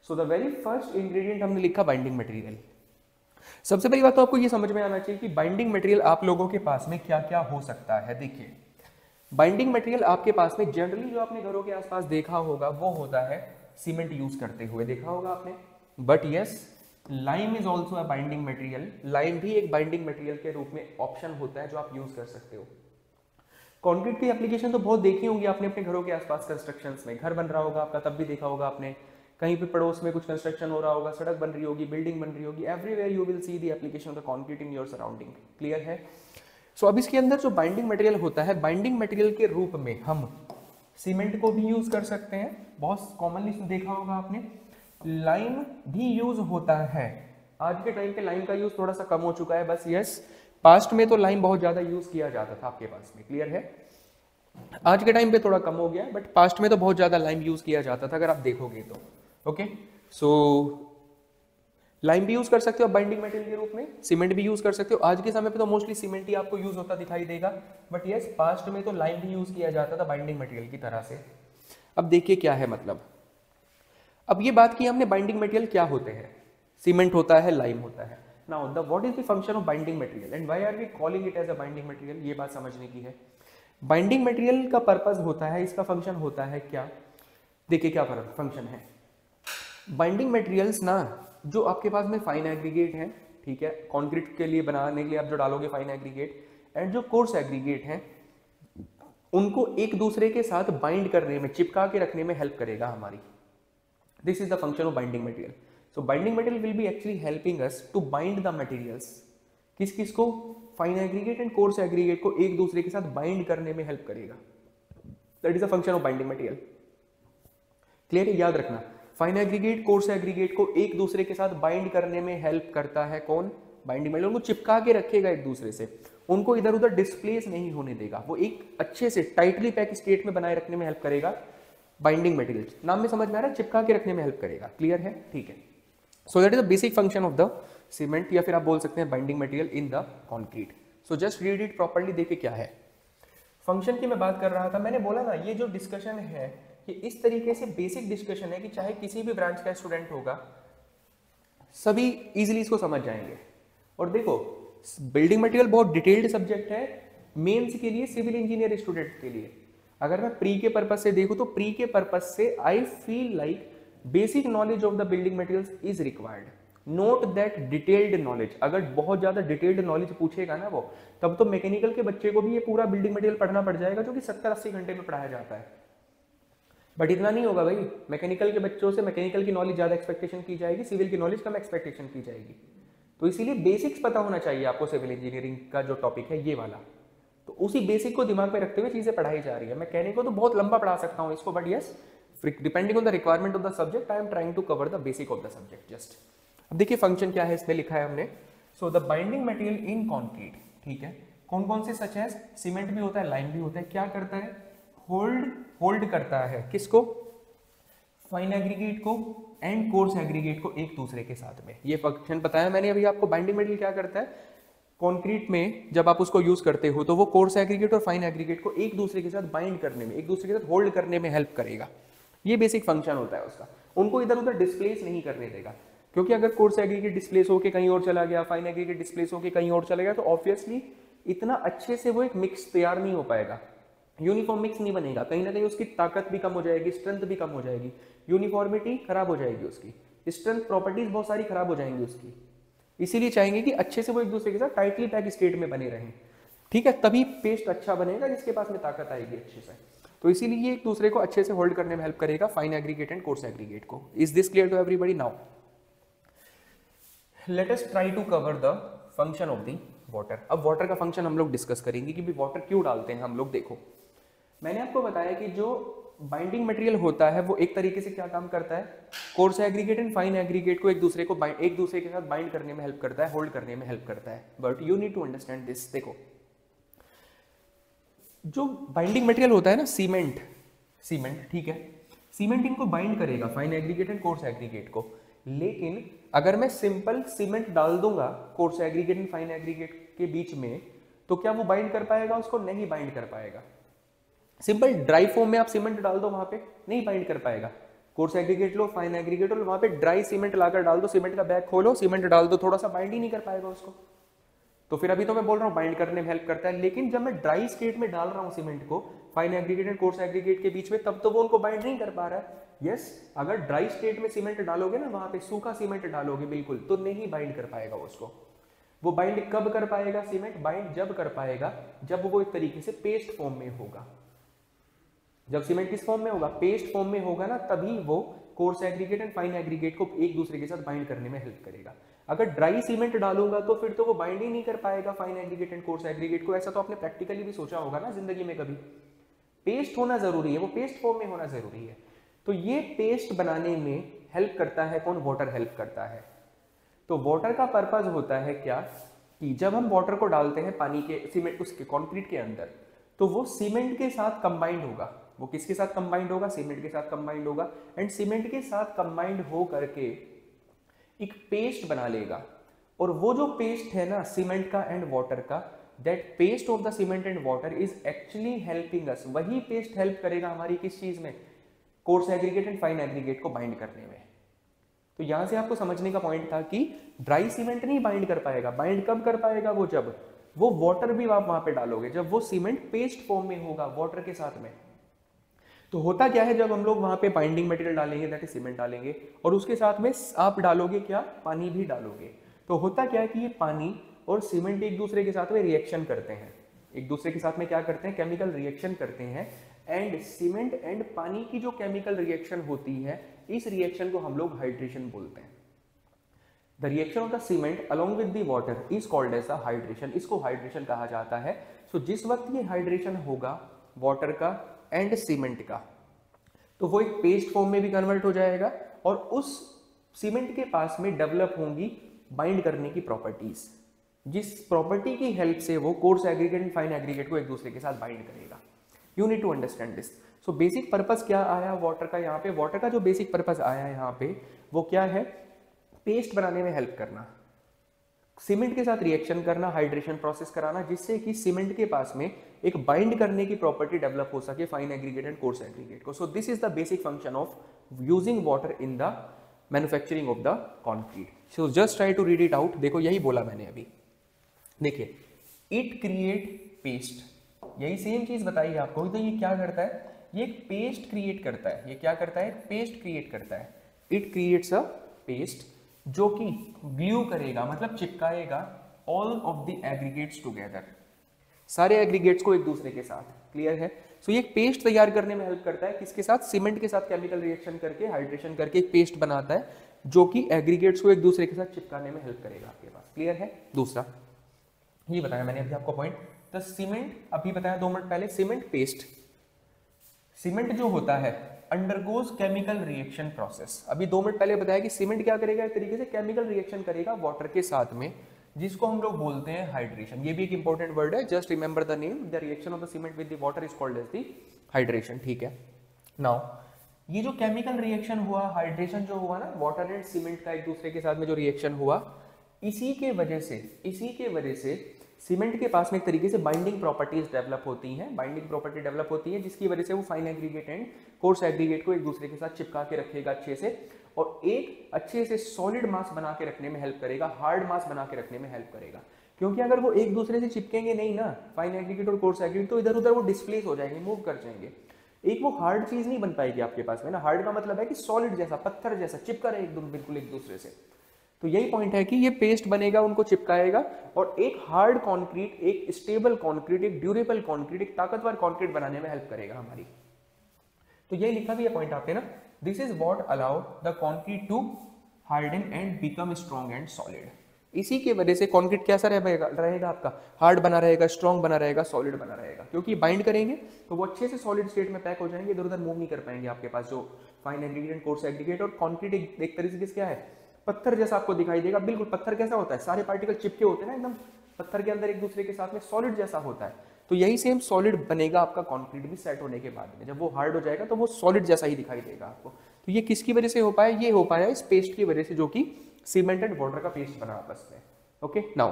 So the very first ingredient हमने लिखा बाइंडिंग मटेरियल। सबसे पहली बात तो आपको ये समझ में आना चाहिए कि बाइंडिंग मटेरियल आप लोगों के पास में क्या क्या हो सकता है। देखिए, बाइंडिंग मटेरियल आपके पास में जनरली जो आपने घरों के आसपास देखा होगा वो होता है सीमेंट यूज करते हुए देखा होगा आपने। But yes, lime is also a binding material. Lime भी एक बाइंडिंग मटेरियल के रूप में ऑप्शन होता है जो आप यूज कर सकते हो। कंक्रीट की एप्लीकेशन तो बहुत देखी होंगी आपने अपने घरों के आसपास कंस्ट्रक्शंस में। घर बन रहा होगा आपका तब भी देखा होगा आपने, कहीं पे पड़ोस में कुछ कंस्ट्रक्शन हो रहा होगा, सड़क बन रही होगी, बिल्डिंग बन रही होगी, everywhere you will see the application of the concrete in your surrounding. Clear है? सो अब इसके अंदर जो बाइंडिंग मटेरियल होता है, बाइंडिंग मटेरियल के रूप में हम सीमेंट को भी यूज कर सकते हैं, बहुत कॉमनली देखा होगा आपने। लाइम भी यूज होता है। आज के टाइम पे लाइम का यूज थोड़ा सा कम हो चुका है, बस यस, पास्ट में तो लाइम बहुत ज्यादा यूज किया जाता था आपके पास में। क्लियर है? आज के टाइम पे थोड़ा कम हो गया, बट पास्ट में तो बहुत ज्यादा लाइम यूज किया जाता था अगर आप देखोगे तो। ओके, सो लाइम भी यूज कर सकते हो आप बाइंडिंग मटेरियल के रूप में, सीमेंट भी यूज कर सकते हो। आज के समय पे तो मोस्टली सीमेंट ही आपको यूज होता दिखाई देगा, बट यस, पास्ट में तो लाइम भी यूज किया जाता था बाइंडिंग मटेरियल की तरह से। अब देखिए क्या है मतलब, अब ये बात की हमने बाइंडिंग मटेरियल क्या होते हैं, सीमेंट होता है, लाइम होता है। Now the what is the function of binding material and why are we calling it as a binding material, ये बात समझने की है। बाइंडिंग मटेरियल का पर्पस होता है, इसका फंक्शन होता है क्या, देखिए क्या फंक्शन है। बाइंडिंग मटेरियल्स ना जो आपके पास में फाइन एग्रीगेट है, ठीक है, कंक्रीट के लिए बनाने के लिए आप जो डालोगे फाइन एग्रीगेट, एंड जो कोर्स एग्रीगेट है, उनको एक दूसरे के साथ बाइंड करने में, चिपका के रखने में हेल्प करेगा हमारी। This is the function of binding material. So binding material will be actually helping us to bind the materials. किस किस को? Fine aggregate and coarse aggregate को एक दूसरे के साथ बाइंड करने में हेल्प करेगा। That is the function of binding material. Clear है? याद रखना, फाइन एग्रीगेट कोर्स एग्रीगेट को एक दूसरे के साथ बाइंड करने में हेल्प करता है कौन? Binding material. उनको चिपका के रखेगा एक दूसरे से, उनको इधर उधर डिस्प्लेस नहीं होने देगा, वो एक अच्छे से टाइटली पैक स्टेट में बनाए रखने में हेल्प करेगा बाइंडिंग मटेरियल। नाम में समझ में आ रहा है, चिपका के रखने में हेल्प करेगा। क्लियर है? ठीक है। So that is the basic function of the cement, या फिर आप बोल सकते हैं binding material in the concrete. So just read it properly, देखिए क्या है फंक्शन की मैं बात कर रहा था। मैंने बोला ना, ये जो डिस्कशन है ये इस तरीके से बेसिक डिस्कशन है कि चाहे किसी भी ब्रांच का स्टूडेंट होगा, सभी इजीली इसको समझ जाएंगे। और देखो, बिल्डिंग मटेरियल बहुत डिटेल्ड सब्जेक्ट है मेंस के लिए, सिविल इंजीनियर स्टूडेंट के लिए। अगर मैं प्री के पर्पज से देखूं तो प्री के पर्पज से I feel like basic knowledge of the building materials is required, note that detailed knowledge. अगर बहुत ज्यादा डिटेल्ड नॉलेज पूछेगा ना वो, तब तो मैकेनिकल के बच्चे को भी ये पूरा बिल्डिंग मटेरियल पढ़ना पड़ जाएगा, जो कि 70-80 घंटे में पढ़ाया जाता है। बट इतना नहीं होगा भाई, मैकेनिकल के बच्चों से मैकेनिकल की नॉलेज ज्यादा एक्सपेक्टेशन की जाएगी, सिविल की नॉलेज कम एक्सपेक्टेशन की जाएगी। तो इसीलिए बेसिक्स पता होना चाहिए आपको सिविल इंजीनियरिंग का जो टॉपिक है ये वाला। तो उसी बेसिक को दिमाग में रखते हुए चीजें पढ़ाई जा रही है। मैं कहने को तो बहुत लंबा पढ़ा सकता हूँ इसको, but yes, depending on the requirement of the subject I am trying to cover the basic of the subject just. अब देखिए फंक्शन क्या है, इसमें लिखा है हमने। So the binding material in concrete, ठीक है, कौन कौन से सच है, सीमेंट भी होता है, लाइम भी होता है, क्या करता है, होल्ड करता है किसको, फाइन एग्रीगेट को एंड कोर्स एग्रीगेट को एक दूसरे के साथ में। ये फंक्शन बताया मैंने अभी आपको। बाइंडिंग मटेरियल क्या करता है, कंक्रीट में जब आप उसको यूज करते हो तो वो कोर्स एग्रीगेट और फाइन एग्रीगेट को एक दूसरे के साथ बाइंड करने में, एक दूसरे के साथ होल्ड करने में हेल्प करेगा। ये बेसिक फंक्शन होता है उसका। उनको इधर उधर डिस्प्लेस नहीं करने देगा, क्योंकि अगर कोर्स एग्रीगेट डिस्प्लेस होकर कहीं और चला गया, फाइन एग्रीगेट डिस्प्लेस होकर कहीं और चला गया, तो ऑब्वियसली इतना अच्छे से वो एक मिक्स तैयार नहीं हो पाएगा, यूनिफॉर्म मिक्स नहीं बनेगा। कहीं ना कहीं उसकी ताकत भी कम हो जाएगी, स्ट्रेंथ भी कम हो जाएगी, यूनिफॉर्मिटी खराब हो जाएगी, उसकी स्ट्रेंथ प्रॉपर्टीज बहुत सारी खराब हो जाएंगी उसकी। इसीलिए चाहेंगे कि अच्छे से वो एक दूसरे के साथ टाइटली पैक स्टेट में बने रहें। ठीक है, तभी पेस्ट अच्छा बनेगा जिसके पास में ताकत आएगी अच्छे से। तो इसीलिए ये एक दूसरे को अच्छे से होल्ड करने में हेल्प करेगा, fine aggregate and coarse aggregate को। Is this clear to everybody? Now let us try to cover the function of the water. अब वाटर का फंक्शन हम लोग डिस्कस करेंगे कि भी वाटर क्यों डालते हैं हम लोग। देखो मैंने आपको बताया कि जो बाइंडिंग मटेरियल होता है वो एक तरीके से क्या काम करता है, coarse aggregate and fine aggregate को एक दूसरे के साथ बाइंड करने में हेल्प करता है, होल्ड करने में हेल्प करता है। But you need to understand this. देखो जो बाइंडिंग मटेरियल होता है ना, सीमेंट ठीक है, सीमेंट इनको बाइंड करेगा, fine aggregate and coarse aggregate को। लेकिन अगर मैं सिंपल सीमेंट डाल दूंगा course aggregate and fine aggregate के बीच में, तो क्या वो बाइंड कर पाएगा उसको? नहीं बाइंड कर पाएगा। सिंपल ड्राई फॉर्म में आप सीमेंट डाल दो वहां पे, नहीं बाइंड कर पाएगा। कोर्स एग्रीगेट लो, फाइन एग्रीगेट लो, वहां पे ड्राई सीमेंट लाकर डाल दो, सीमेंट का बैग खोलो, सीमेंट डाल दो, थोड़ा सा बाइंड ही नहीं कर पाएगा उसको। तो फिर अभी तो मैं बोल रहा हूँ बाइंड करने में हेल्प करता है, लेकिन जब मैं ड्राई स्टेट में डाल रहा हूँ सीमेंट को fine aggregate and coarse aggregate के बीच में, तब तो वो उनको बाइंड नहीं कर पा रहा है। यस, अगर ड्राई स्टेट में सीमेंट डालोगे ना, वहां पे सूखा सीमेंट डालोगे बिल्कुल, तो नहीं बाइंड कर पाएगा उसको। वो बाइंड कब कर पाएगा? सीमेंट बाइंड जब कर पाएगा जब वो एक तरीके से पेस्ट फॉर्म में होगा। जब सीमेंट किस फॉर्म में होगा? पेस्ट फॉर्म में होगा ना, तभी वो coarse aggregate and fine aggregate को एक दूसरे के साथ बाइंड करने में हेल्प करेगा। अगर ड्राई सीमेंट डालूंगा तो फिर तो वो बाइंड ही नहीं कर पाएगा fine aggregate and coarse aggregate को। ऐसा तो आपने प्रैक्टिकली भी सोचा होगा ना जिंदगी में कभी। पेस्ट होना जरूरी है, वो पेस्ट फॉर्म में होना जरूरी है। तो ये पेस्ट बनाने में हेल्प करता है कौन? वाटर हेल्प करता है। तो वाटर का पर्पज होता है क्या कि जब हम वाटर को डालते हैं पानी के, सीमेंट, उसके कंक्रीट के अंदर, तो वो सीमेंट के साथ कंबाइंड होगा। वो किसके साथ कंबाइंड होगा? सीमेंट के साथ कंबाइंड होगा। एंड सीमेंट के साथ कंबाइंड हो करके एक पेस्ट बना लेगा। और वो जो पेस्ट है ना सीमेंट का एंड वाटर का, that paste of the cement and water is actually helping अस। वही पेस्ट हेल्प करेगा हमारी किस चीज में? Coarse aggregate and fine aggregate को बाइंड करने में। तो यहां से आपको समझने का पॉइंट था कि ड्राई सीमेंट नहीं बाइंड कर पाएगा। बाइंड कब कर पाएगा? वो जब वो वाटर भी आप वहां पे डालोगे, जब वो सीमेंट पेस्ट फॉर्म में होगा वाटर के साथ में। तो होता क्या है, जब हम लोग वहां पे बाइंडिंग मटेरियल डालेंगे, दैट इज सीमेंट डालेंगे, और उसके साथ में आप डालोगे क्या? पानी भी डालोगे। तो होता क्या है कि ये पानी और सीमेंट एक दूसरे के साथ में रिएक्शन करते हैं। एक दूसरे के साथ में क्या करते हैं? केमिकल रिएक्शन करते हैं। एंड सीमेंट एंड पानी की जो केमिकल रिएक्शन होती है, इस रिएक्शन को हम लोग हाइड्रेशन बोलते हैं। The reaction of the cement along with the water is called as a hydration. इसको हाइड्रेशन कहा जाता है। सो जिस वक्त ये हाइड्रेशन होगा वाटर का एंड सीमेंट का, तो वो एक पेस्ट फॉर्म में भी कन्वर्ट हो जाएगा, और उस सीमेंट के पास में डेवलप होंगी बाइंड करने की प्रॉपर्टीज, जिस प्रॉपर्टी की हेल्प से वो coarse aggregate and fine aggregate को एक दूसरे के साथ बाइंड करेगा। You need to understand this. So basic purpose क्या आया वाटर का यहाँ पे? वाटर का जो बेसिक पर्पस आया है यहाँ पे, वो क्या है? पेस्ट बनाने में हेल्प करना, सीमेंट के साथ रिएक्शन करना, हाइड्रेशन प्रोसेस कराना, जिससे कि सीमेंट के पास में एक बाइंड करने की प्रॉपर्टी डेवलप हो सके fine aggregate and coarse aggregate को। So this is the basic function of using water in the manufacturing of the concrete. So just try to read it out. देखो यही बोला मैंने अभी। देखिए, इट क्रिएट पेस्ट, यही सेम चीज बताई आपको। तो ये क्या करता है? ये एक पेस्ट क्रिएट करता है। ये क्या करता है? पेस्ट क्रिएट करता है। इट क्रिएट्स अ पेस्ट जो कि ग्लू करेगा, मतलब चिपकाएगा all of the aggregates together, सारे एग्रीगेट्स को एक दूसरे के साथ। क्लियर है? सो ये एक पेस्ट तैयार करने में हेल्प करता है। किसके साथ? सीमेंट के साथ केमिकल रिएक्शन करके, हाइड्रेशन करके एक पेस्ट बनाता है जो कि एग्रीगेट्स को एक दूसरे के साथ चिपकाने में हेल्प करेगा आपके पास। क्लियर है? दूसरा ये बताया मैंने अभी आपको पॉइंट। तो सीमेंट अभी बताया 2 मिनट पहले, सीमेंट पेस्ट, सीमेंट जो होता है अंडरगोज केमिकल रिएक्शन प्रोसेस। अभी 2 मिनट पहले बताया कि सीमेंट क्या करेगा? एक तरीके से केमिकल रिएक्शन करेगा वाटर के साथ में, जिसको हम लोग बोलते हैं हाइड्रेशन। ये भी एक इंपॉर्टेंट वर्ड है, just remember the name. The reaction of the cement with the water is called as the hydration. ठीक है? नाउ ये जो केमिकल रिएक्शन हुआ, हाइड्रेशन जो हुआ ना, वाटर एंड सीमेंट का एक दूसरे के साथ में जो रिएक्शन हुआ, इसी के वजह से सीमेंट के पास में एक तरीके से बाइंडिंग प्रॉपर्टीज डेवलप होती हैं। बाइंडिंग प्रॉपर्टी डेवलप होती है जिसकी वजह से वो fine aggregate and coarse aggregate को एक दूसरे के साथ चिपका के रखेगा अच्छे से, और एक अच्छे से सॉलिड मास बना के रखने में हेल्प करेगा, हार्ड मास बना के रखने में हेल्प करेगा। क्योंकि अगर वो एक दूसरे से चिपकेंगे नहीं ना, फाइन एग्रीगेट और कोर्स एग्रीगेट, तो इधर उधर वो डिस्प्लेस हो जाएंगे, मूव कर जाएंगे। एक वो हार्ड चीज नहीं बन पाएगी आपके पास में ना। हार्ड का मतलब है कि सॉलिड जैसा, पत्थर जैसा चिपका रहे एकदम बिल्कुल एक दूसरे से। तो यही पॉइंट है कि ये पेस्ट बनेगा, उनको चिपकाएगा और एक हार्ड कंक्रीट, एक स्टेबल कंक्रीट, एक ड्यूरेबल कंक्रीट, एक ताकतवर कंक्रीट बनाने में हेल्प करेगा हमारी। तो यही लिखा भी है पॉइंट आपने ना, this is what allow the concrete to harden and become strong and solid. इसी की वजह से कंक्रीट कैसा रहेगा आपका, हार्ड बना रहेगा, स्ट्रॉन्ग बना रहेगा, सॉलिड बना रहेगा, क्योंकि बाइंड करेंगे तो वो अच्छे से सॉलिड स्टेट में पैक हो जाएंगे, इधर उधर मूव नहीं कर पाएंगे आपके पास जो फाइन एग्रीडिएंट, कोर्स एग्रीगेट। और कंक्रीट एक तरीके से क्या है, पत्थर जैसा आपको दिखाई देगा। बिल्कुल पत्थर कैसा होता है, सारे पार्टिकल चिपके होते हैं ना एकदम पत्थर के अंदर एक दूसरे के साथ में, सॉलिड जैसा होता है। तो यही सेम सॉलिड बनेगा आपका कंक्रीट भी सेट होने के बाद में। जब वो हार्ड हो जाएगा तो वो सॉलिड जैसा ही दिखाई देगा आपको। तो ये किसकी वजह से हो पाया, ये हो पाया इस पेस्ट की वजह से, जो कि सीमेंट एंड वाटर का पेस्ट बना आपस में। ओके नाउ,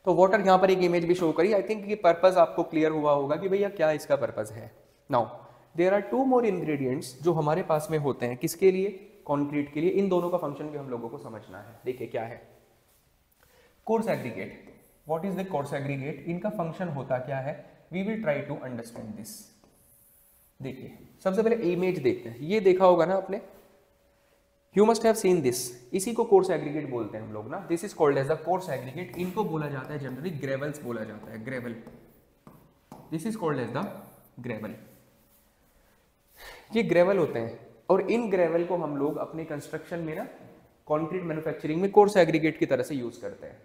तो वाटर यहाँ पर एक इमेज भी शो करी। आई थिंक ये पर्पस आपको क्लियर हुआ होगा कि भैया क्या इसका पर्पस है। Now there are 2 more ingredients जो हमारे पास में होते हैं, किसके लिए, कंक्रीट के लिए। इन दोनों का फंक्शन भी हम लोगों को समझना है। देखिए क्या है, coarse aggregate. What is the coarse aggregate, इनका फंक्शन होता क्या है, we will try to understand this. देखिए सबसे पहले इमेज देखते हैं, ये देखा होगा ना आपने, you must have seen this. इसी को कोर्स एग्रीगेट बोलते हैं हम लोग ना, this is called as the coarse aggregate. इनको बोला जाता है जनरली ग्रेवल्स बोला जाता है, gravel, this is called as the gravel. ये ग्रेवल होते हैं और इन ग्रेवल को हम लोग अपने कंस्ट्रक्शन में ना, कंक्रीट मैन्युफैक्चरिंग में कोर्स एग्रीगेट की तरह से यूज करते हैं।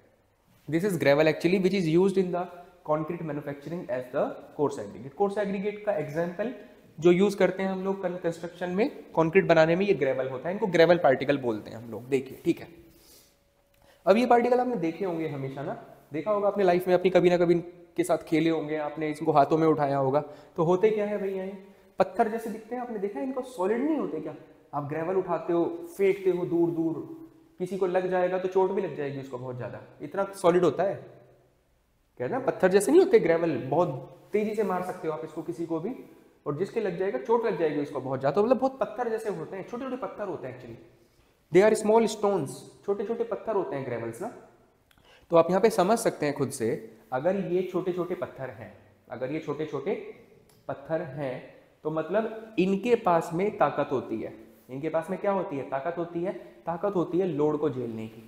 This is gravel actually which is used in the concrete manufacturing as the coarse aggregate. Coarse aggregate का एग्जांपल जो यूज करते हैं हम लोग कंस्ट्रक्शन में, कंक्रीट बनाने में, ये ग्रेवल होता है। इनको ग्रेवल पार्टिकल बोलते हैं हम लोग। देखिए ठीक है, अब ये पार्टिकल आपने देखे होंगे हमेशा ना, देखा होगा अपने लाइफ में, अपनी कभी ना कभी के साथ खेले होंगे आपने, इसको हाथों में उठाया होगा। तो होते क्या है भैया, पत्थर जैसे दिखते हैं, आपने देखा है इनको, सॉलिड नहीं होते क्या। आप ग्रेवल उठाते हो, फेंकते हो दूर दूर, किसी को लग जाएगा तो चोट भी लग जाएगी उसको बहुत ज्यादा, इतना सॉलिड होता है। कह रहे ना पत्थर जैसे नहीं होते ग्रेवल, बहुत तेजी से मार सकते हो आप इसको किसी को भी, और जिसके लग जाएगा चोट लग जाएगी उसको बहुत ज्यादा। मतलब बहुत पत्थर जैसे होते हैं, छोटे छोटे पत्थर होते हैं actually, they are small stones, छोटे छोटे पत्थर होते हैं ग्रेवल्स ना। तो आप यहाँ पे समझ सकते हैं खुद से, अगर ये छोटे छोटे पत्थर हैं, अगर ये छोटे छोटे पत्थर हैं, तो मतलब इनके पास में ताकत होती है। इनके पास में क्या होती है, ताकत होती है। ताकत होती है लोड को झेलने की,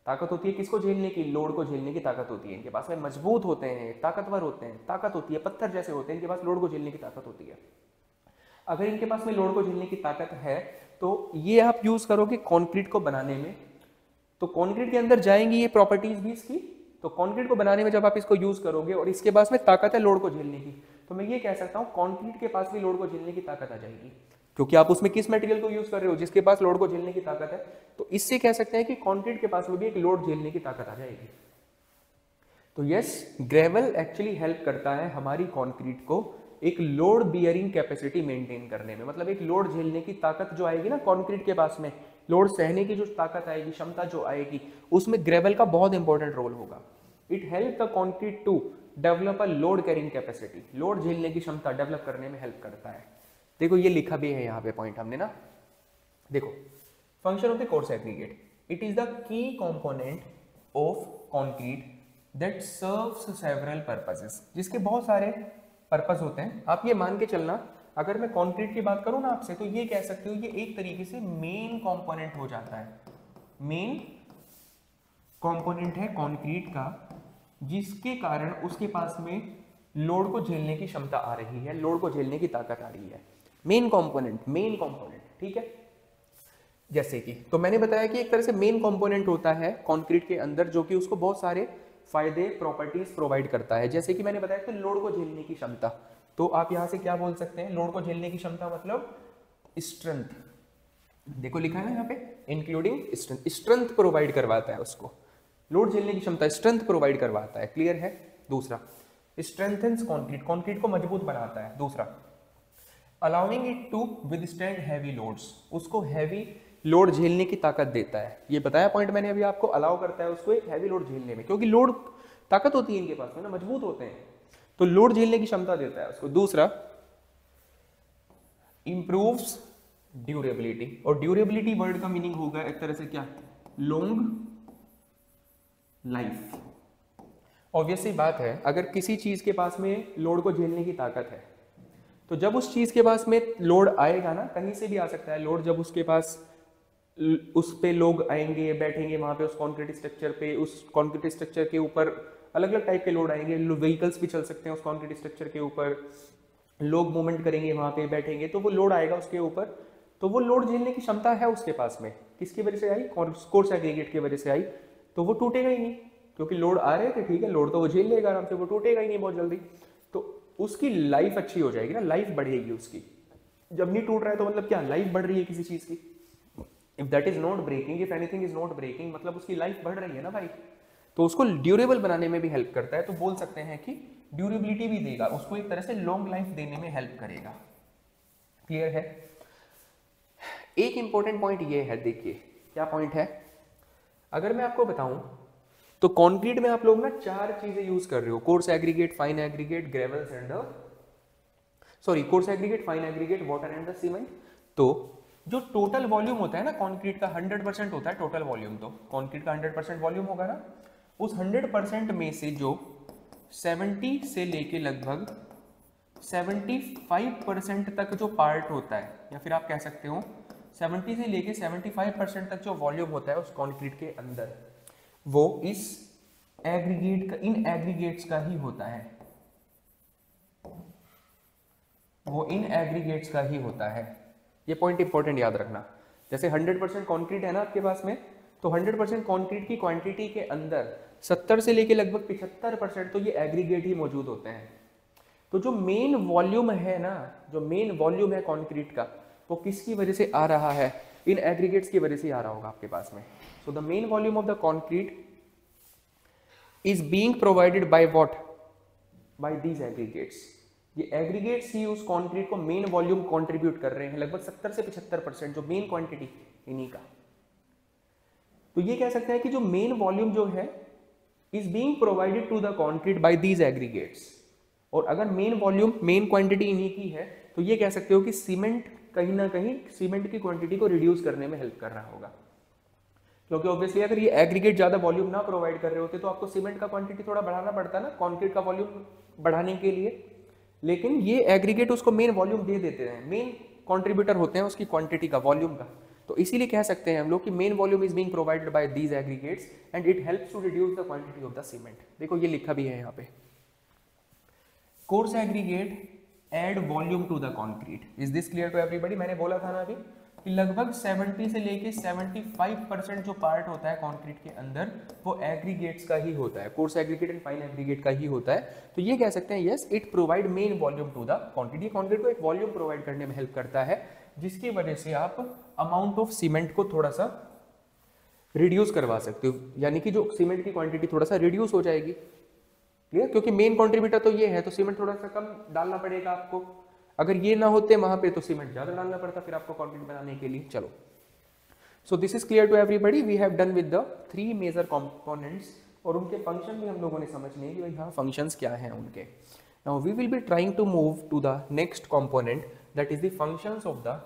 ताकत होती है किसको झेलने की, लोड को झेलने की ताकत होती है। इनके पास में मजबूत होते हैं, ताकतवर होते हैं, ताकत होती है, पत्थर जैसे होते हैं, इनके पास लोड को झेलने की ताकत होती है। अगर इनके पास में लोड को झेलने की ताकत है तो ये आप यूज करोगे कंक्रीट को बनाने में, तो कंक्रीट के अंदर जाएंगी ये प्रॉपर्टीज भी इसकी। तो कंक्रीट को बनाने में जब आप इसको यूज करोगे और इसके पास में ताकत है लोड को झेलने की, तो मैं ये कह सकता हूँ कंक्रीट के पास भी लोड को झेलने की ताकत आ जाएगी, क्योंकि आप उसमें किस मटेरियल को यूज कर रहे हो, जिसके पास लोड को झेलने की ताकत है। तो इससे कह सकते हैं कि कंक्रीट के पास में भी एक लोड झेलने की ताकत आ जाएगी। तो यस, ग्रेवल एक्चुअली हेल्प करता है हमारी कंक्रीट को एक लोड बियरिंग कैपेसिटी मेंटेन करने में। मतलब एक लोड झेलने की ताकत जो आएगी ना कंक्रीट के पास में, लोड सहने की जो ताकत आएगी, क्षमता जो आएगी, उसमें ग्रेवल का बहुत इंपॉर्टेंट रोल होगा। It help the concrete to develop a load carrying capacity, load झेलने की क्षमता डेवलप करने में हेल्प करता है। देखो ये लिखा भी है यहाँ पे पॉइंट हमने ना, देखो function of the coarse aggregate, it is the key component of concrete that serves several purposes, जिसके बहुत सारे पर्पस होते हैं। आप ये मान के चलना, अगर मैं कंक्रीट की बात करूं ना आपसे, तो ये कह सकते हो ये एक तरीके से मेन कंपोनेंट हो जाता है, मेन कंपोनेंट है कंक्रीट का, जिसके कारण उसके पास में लोड को झेलने की क्षमता आ रही है, लोड को झेलने की ताकत आ रही है। मेन कंपोनेंट, ठीक है। जैसे कि तो मैंने बताया कि एक तरह से मेन कंपोनेंट होता है कंक्रीट के अंदर, जो कि उसको बहुत सारे फायदे, प्रॉपर्टीज प्रोवाइड करता है। जैसे कि मैंने बताया कि लोड को झेलने की क्षमता, तो आप यहां से क्या बोल सकते हैं, लोड को झेलने की क्षमता मतलब स्ट्रेंथ। देखो लिखा है ना यहाँ पे, इंक्लूडिंग स्ट्रेंथ, स्ट्रेंथ प्रोवाइड करवाता है उसको, लोड झेलने की क्षमता स्ट्रेंथ प्रोवाइड करवाता है। क्लियर है। दूसरा, स्ट्रेंथन्स कंक्रीट, कंक्रीट को मजबूत बनाता है। दूसरा, allowing it to withstand heavy loads, उसको हैवी लोड झेलने की ताकत देता है। ये बताया पॉइंट मैंने अभी आपको, अलाउ करता है उसको एक हैवी लोड झेलने में, क्योंकि लोड ताकत होती है इनके पास में ना, मजबूत होते हैं, तो लोड झेलने की क्षमता देता है उसको। दूसरा, इंप्रूव्स ड्यूरेबिलिटी, और ड्यूरेबिलिटी वर्ड का मीनिंग होगा एक तरह से क्या, लॉन्ग लाइफ। ऑब्वियसली बात है, अगर किसी चीज के पास में लोड को झेलने की ताकत है, तो जब उस चीज के पास में लोड आएगा ना, कहीं से भी आ सकता है लोड, जब उसके पास उस पे लोग आएंगे, बैठेंगे वहाँ पे उस कॉन्क्रीट स्ट्रक्चर पे, उस कॉन्क्रीट स्ट्रक्चर के ऊपर अलग अलग टाइप के लोड आएंगे, व्हीकल्स भी चल सकते हैं उस कॉन्क्रीट स्ट्रक्चर के ऊपर, लोग मूवमेंट करेंगे वहाँ पे, बैठेंगे, तो वो लोड आएगा उसके ऊपर, तो वो लोड झेलने की क्षमता है उसके पास में। किसकी वजह से आई? कोर्स एग्रीगेट की वजह से आई। तो वो टूटेगा ही नहीं, क्योंकि लोड आ रहे थे, ठीक है, लोड तो वो झेल लेगा आराम से, वो टूटेगा ही नहीं बहुत जल्दी, तो उसकी लाइफ अच्छी हो जाएगी ना, लाइफ बढ़ेगी उसकी। जब नहीं टूट रहा है तो मतलब क्या, लाइफ बढ़ रही है किसी चीज की। If that is not breaking, if anything is not breaking, मतलब उसकी लाइफ बढ़ रही है ना भाई, तो उसको ड्यूरेबल बनाने में भी हेल्प करता है। तो बोल सकते हैं कि ड्यूरेबिलिटी भी देगा उसको, एक तरह से लॉन्ग लाइफ देने में हेल्प करेगा। क्लियर है? एक इंपॉर्टेंट पॉइंट ये है, देखिए क्या पॉइंट है, अगर मैं आपको बताऊं तो कंक्रीट में आप लोग ना 4 चीजें यूज कर रहे हो, coarse aggregate, fine aggregate, gravels and coarse aggregate, fine aggregate, water and the cement. तो जो टोटल वॉल्यूम होता है ना कंक्रीट का, 100% होता है टोटल वॉल्यूम, तो कंक्रीट का 100% वॉल्यूम होगा ना, उस 100% में से जो 70 से लेके लगभग 75% तक जो पार्ट होता है, या फिर आप कह सकते हो 70 से लेके 75% तक जो वॉल्यूम होता है उस कंक्रीट के अंदर, वो इस एग्रीगेट का, इन एग्रीगेट्स का ही होता है, वो इन एग्रीगेट्स का ही होता है। ये पॉइंट इंपॉर्टेंट याद रखना। जैसे 100% कंक्रीट है ना आपके पास में, तो 100% कंक्रीट की क्वांटिटी के अंदर 70 से लेके लगभग 75% तो ये एग्रीगेट ही मौजूद होते हैं। तो जो मेन वॉल्यूम है ना, जो मेन वॉल्यूम है कंक्रीट का, वो किसकी वजह से आ रहा है? इन एग्रीगेट्स की वजह से आ रहा होगा आपके पास में। So the main volume of the concrete is being provided by what? By these aggregates. ये एग्रीगेट्स ही उस कंक्रीट को मेन वॉल्यूम कंट्रीब्यूट कर रहे हैं, लगभग 70 से 75% जो मेन क्वांटिटी इन्हीं का। तो ये कह सकते हैं कि जो मेन वॉल्यूम जो है is being provided to the concrete by these aggregates. और अगर मेन वॉल्यूम, मेन क्वांटिटी इन्हीं की है, तो ये कह सकते हो कि सीमेंट कहीं ना कहीं सीमेंट की क्वांटिटी को रिड्यूस करने में हेल्प कर रहा होगा। क्योंकि ऑब्वियसली अगर ये एग्रीगेट ज्यादा वॉल्यूम ना प्रोवाइड कर रहे होते तो आपको सीमेंट का क्वांटिटी थोड़ा बढ़ाना पड़ता ना कंक्रीट का वॉल्यूम बढ़ाने के लिए, लेकिन ये एग्रीगेट उसको मेन वॉल्यूम दे देते हैं, मेन कंट्रीब्यूटर होते हैं उसकी क्वांटिटी का, वॉल्यूम का। तो इसीलिए कह सकते हैं हम लोग कि main volume is being provided by these aggregates and it helps to reduce the quantity of the cement. देखो ये लिखा भी है यहाँ पे, coarse aggregate add volume to the concrete. Is this clear to everybody? मैंने बोला था ना अभी कि लगभग 70 से लेके 75% जो पार्ट होता है कंक्रीट के अंदर वो एग्रीगेट्स का ही होता है, coarse aggregate and fine aggregate का ही होता है। तो ये कह सकते हैं yes, it provide main volume to the concrete. ये कंक्रीट को एक वॉल्यूम प्रोवाइड करने में हेल्प करता है, जिसकी वजह से आप अमाउंट ऑफ सीमेंट को थोड़ा सा रिड्यूस करवा सकते हो, यानी कि जो सीमेंट की क्वांटिटी थोड़ा सा रिड्यूस हो जाएगी। क्लियर? क्योंकि मेन कंट्रीब्यूटर तो ये है, तो सीमेंट थोड़ा सा कम डालना पड़ेगा आपको। अगर ये ना होते वहां पे तो सीमेंट ज्यादा डालना पड़ता फिर आपको कंक्रीट बनाने के लिए। चलो, so this is clear to everybody. We have done with the 3 major components, और उनके फंक्शन भी हम लोगों ने समझ लिए कि भाई हाँ फंक्शंस क्या हैं उनके। Now we will be trying to move to the next component, that is the functions of the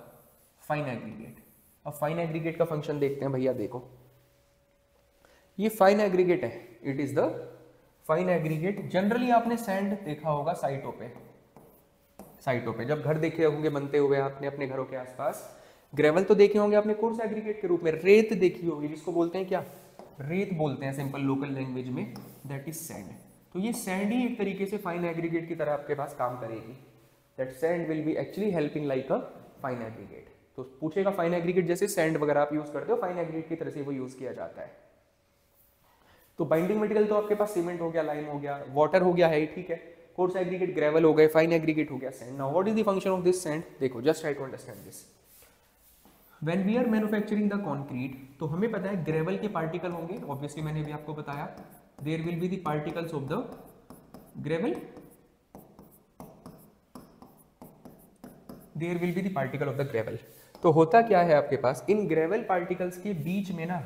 fine aggregate. अब फाइन एग्रीगेट का फंक्शन देखते हैं भैया। देखो ये फाइन एग्रीगेट है, it is the fine aggregate. Generally आपने सैंड देखा होगा साइटों पे, जब घर देखे होंगे बनते हुए आपने अपने घरों के आसपास। ग्रेवल तो देखे होंगे आपने कोर्स एग्रीगेट के रूप में। रेत देखी होगी, जिसको बोलते हैं क्या? रेत बोलते हैं सिंपल लोकल लैंग्वेज में, दैट इज सैंड। तो ये सैंड ही एक तरीके से फाइन एग्रीगेट की तरह आपके पास काम करेगी। That sand will be actually helping like a fine aggregate. तो पूछेगा फाइन एग्रीगेट, जैसे सैंड वगैरह आप यूज करते हो, फाइन एग्रीगेट की तरह से वो यूज किया जाता है। तो बाइंडिंग मटेरियल तो आपके पास सीमेंट हो गया, लाइम हो गया, वाटर हो गया है, ठीक है। कोर्स एग्रीगेट ग्रेवल हो गए, फाइन एग्रीगेट हो गया sand. Now what is the function of this sand? देखो, just try to understand this. When we are manufacturing the concrete, तो हमें पता है ग्रेवल के पार्टिकल होंगे, ऑब्वियसली मैंने भी आपको बताया, there will be the particles of the gravel, there will be the particle of the gravel. तो होता क्या है आपके पास, इन ग्रेवल पार्टिकल्स के बीच में ना,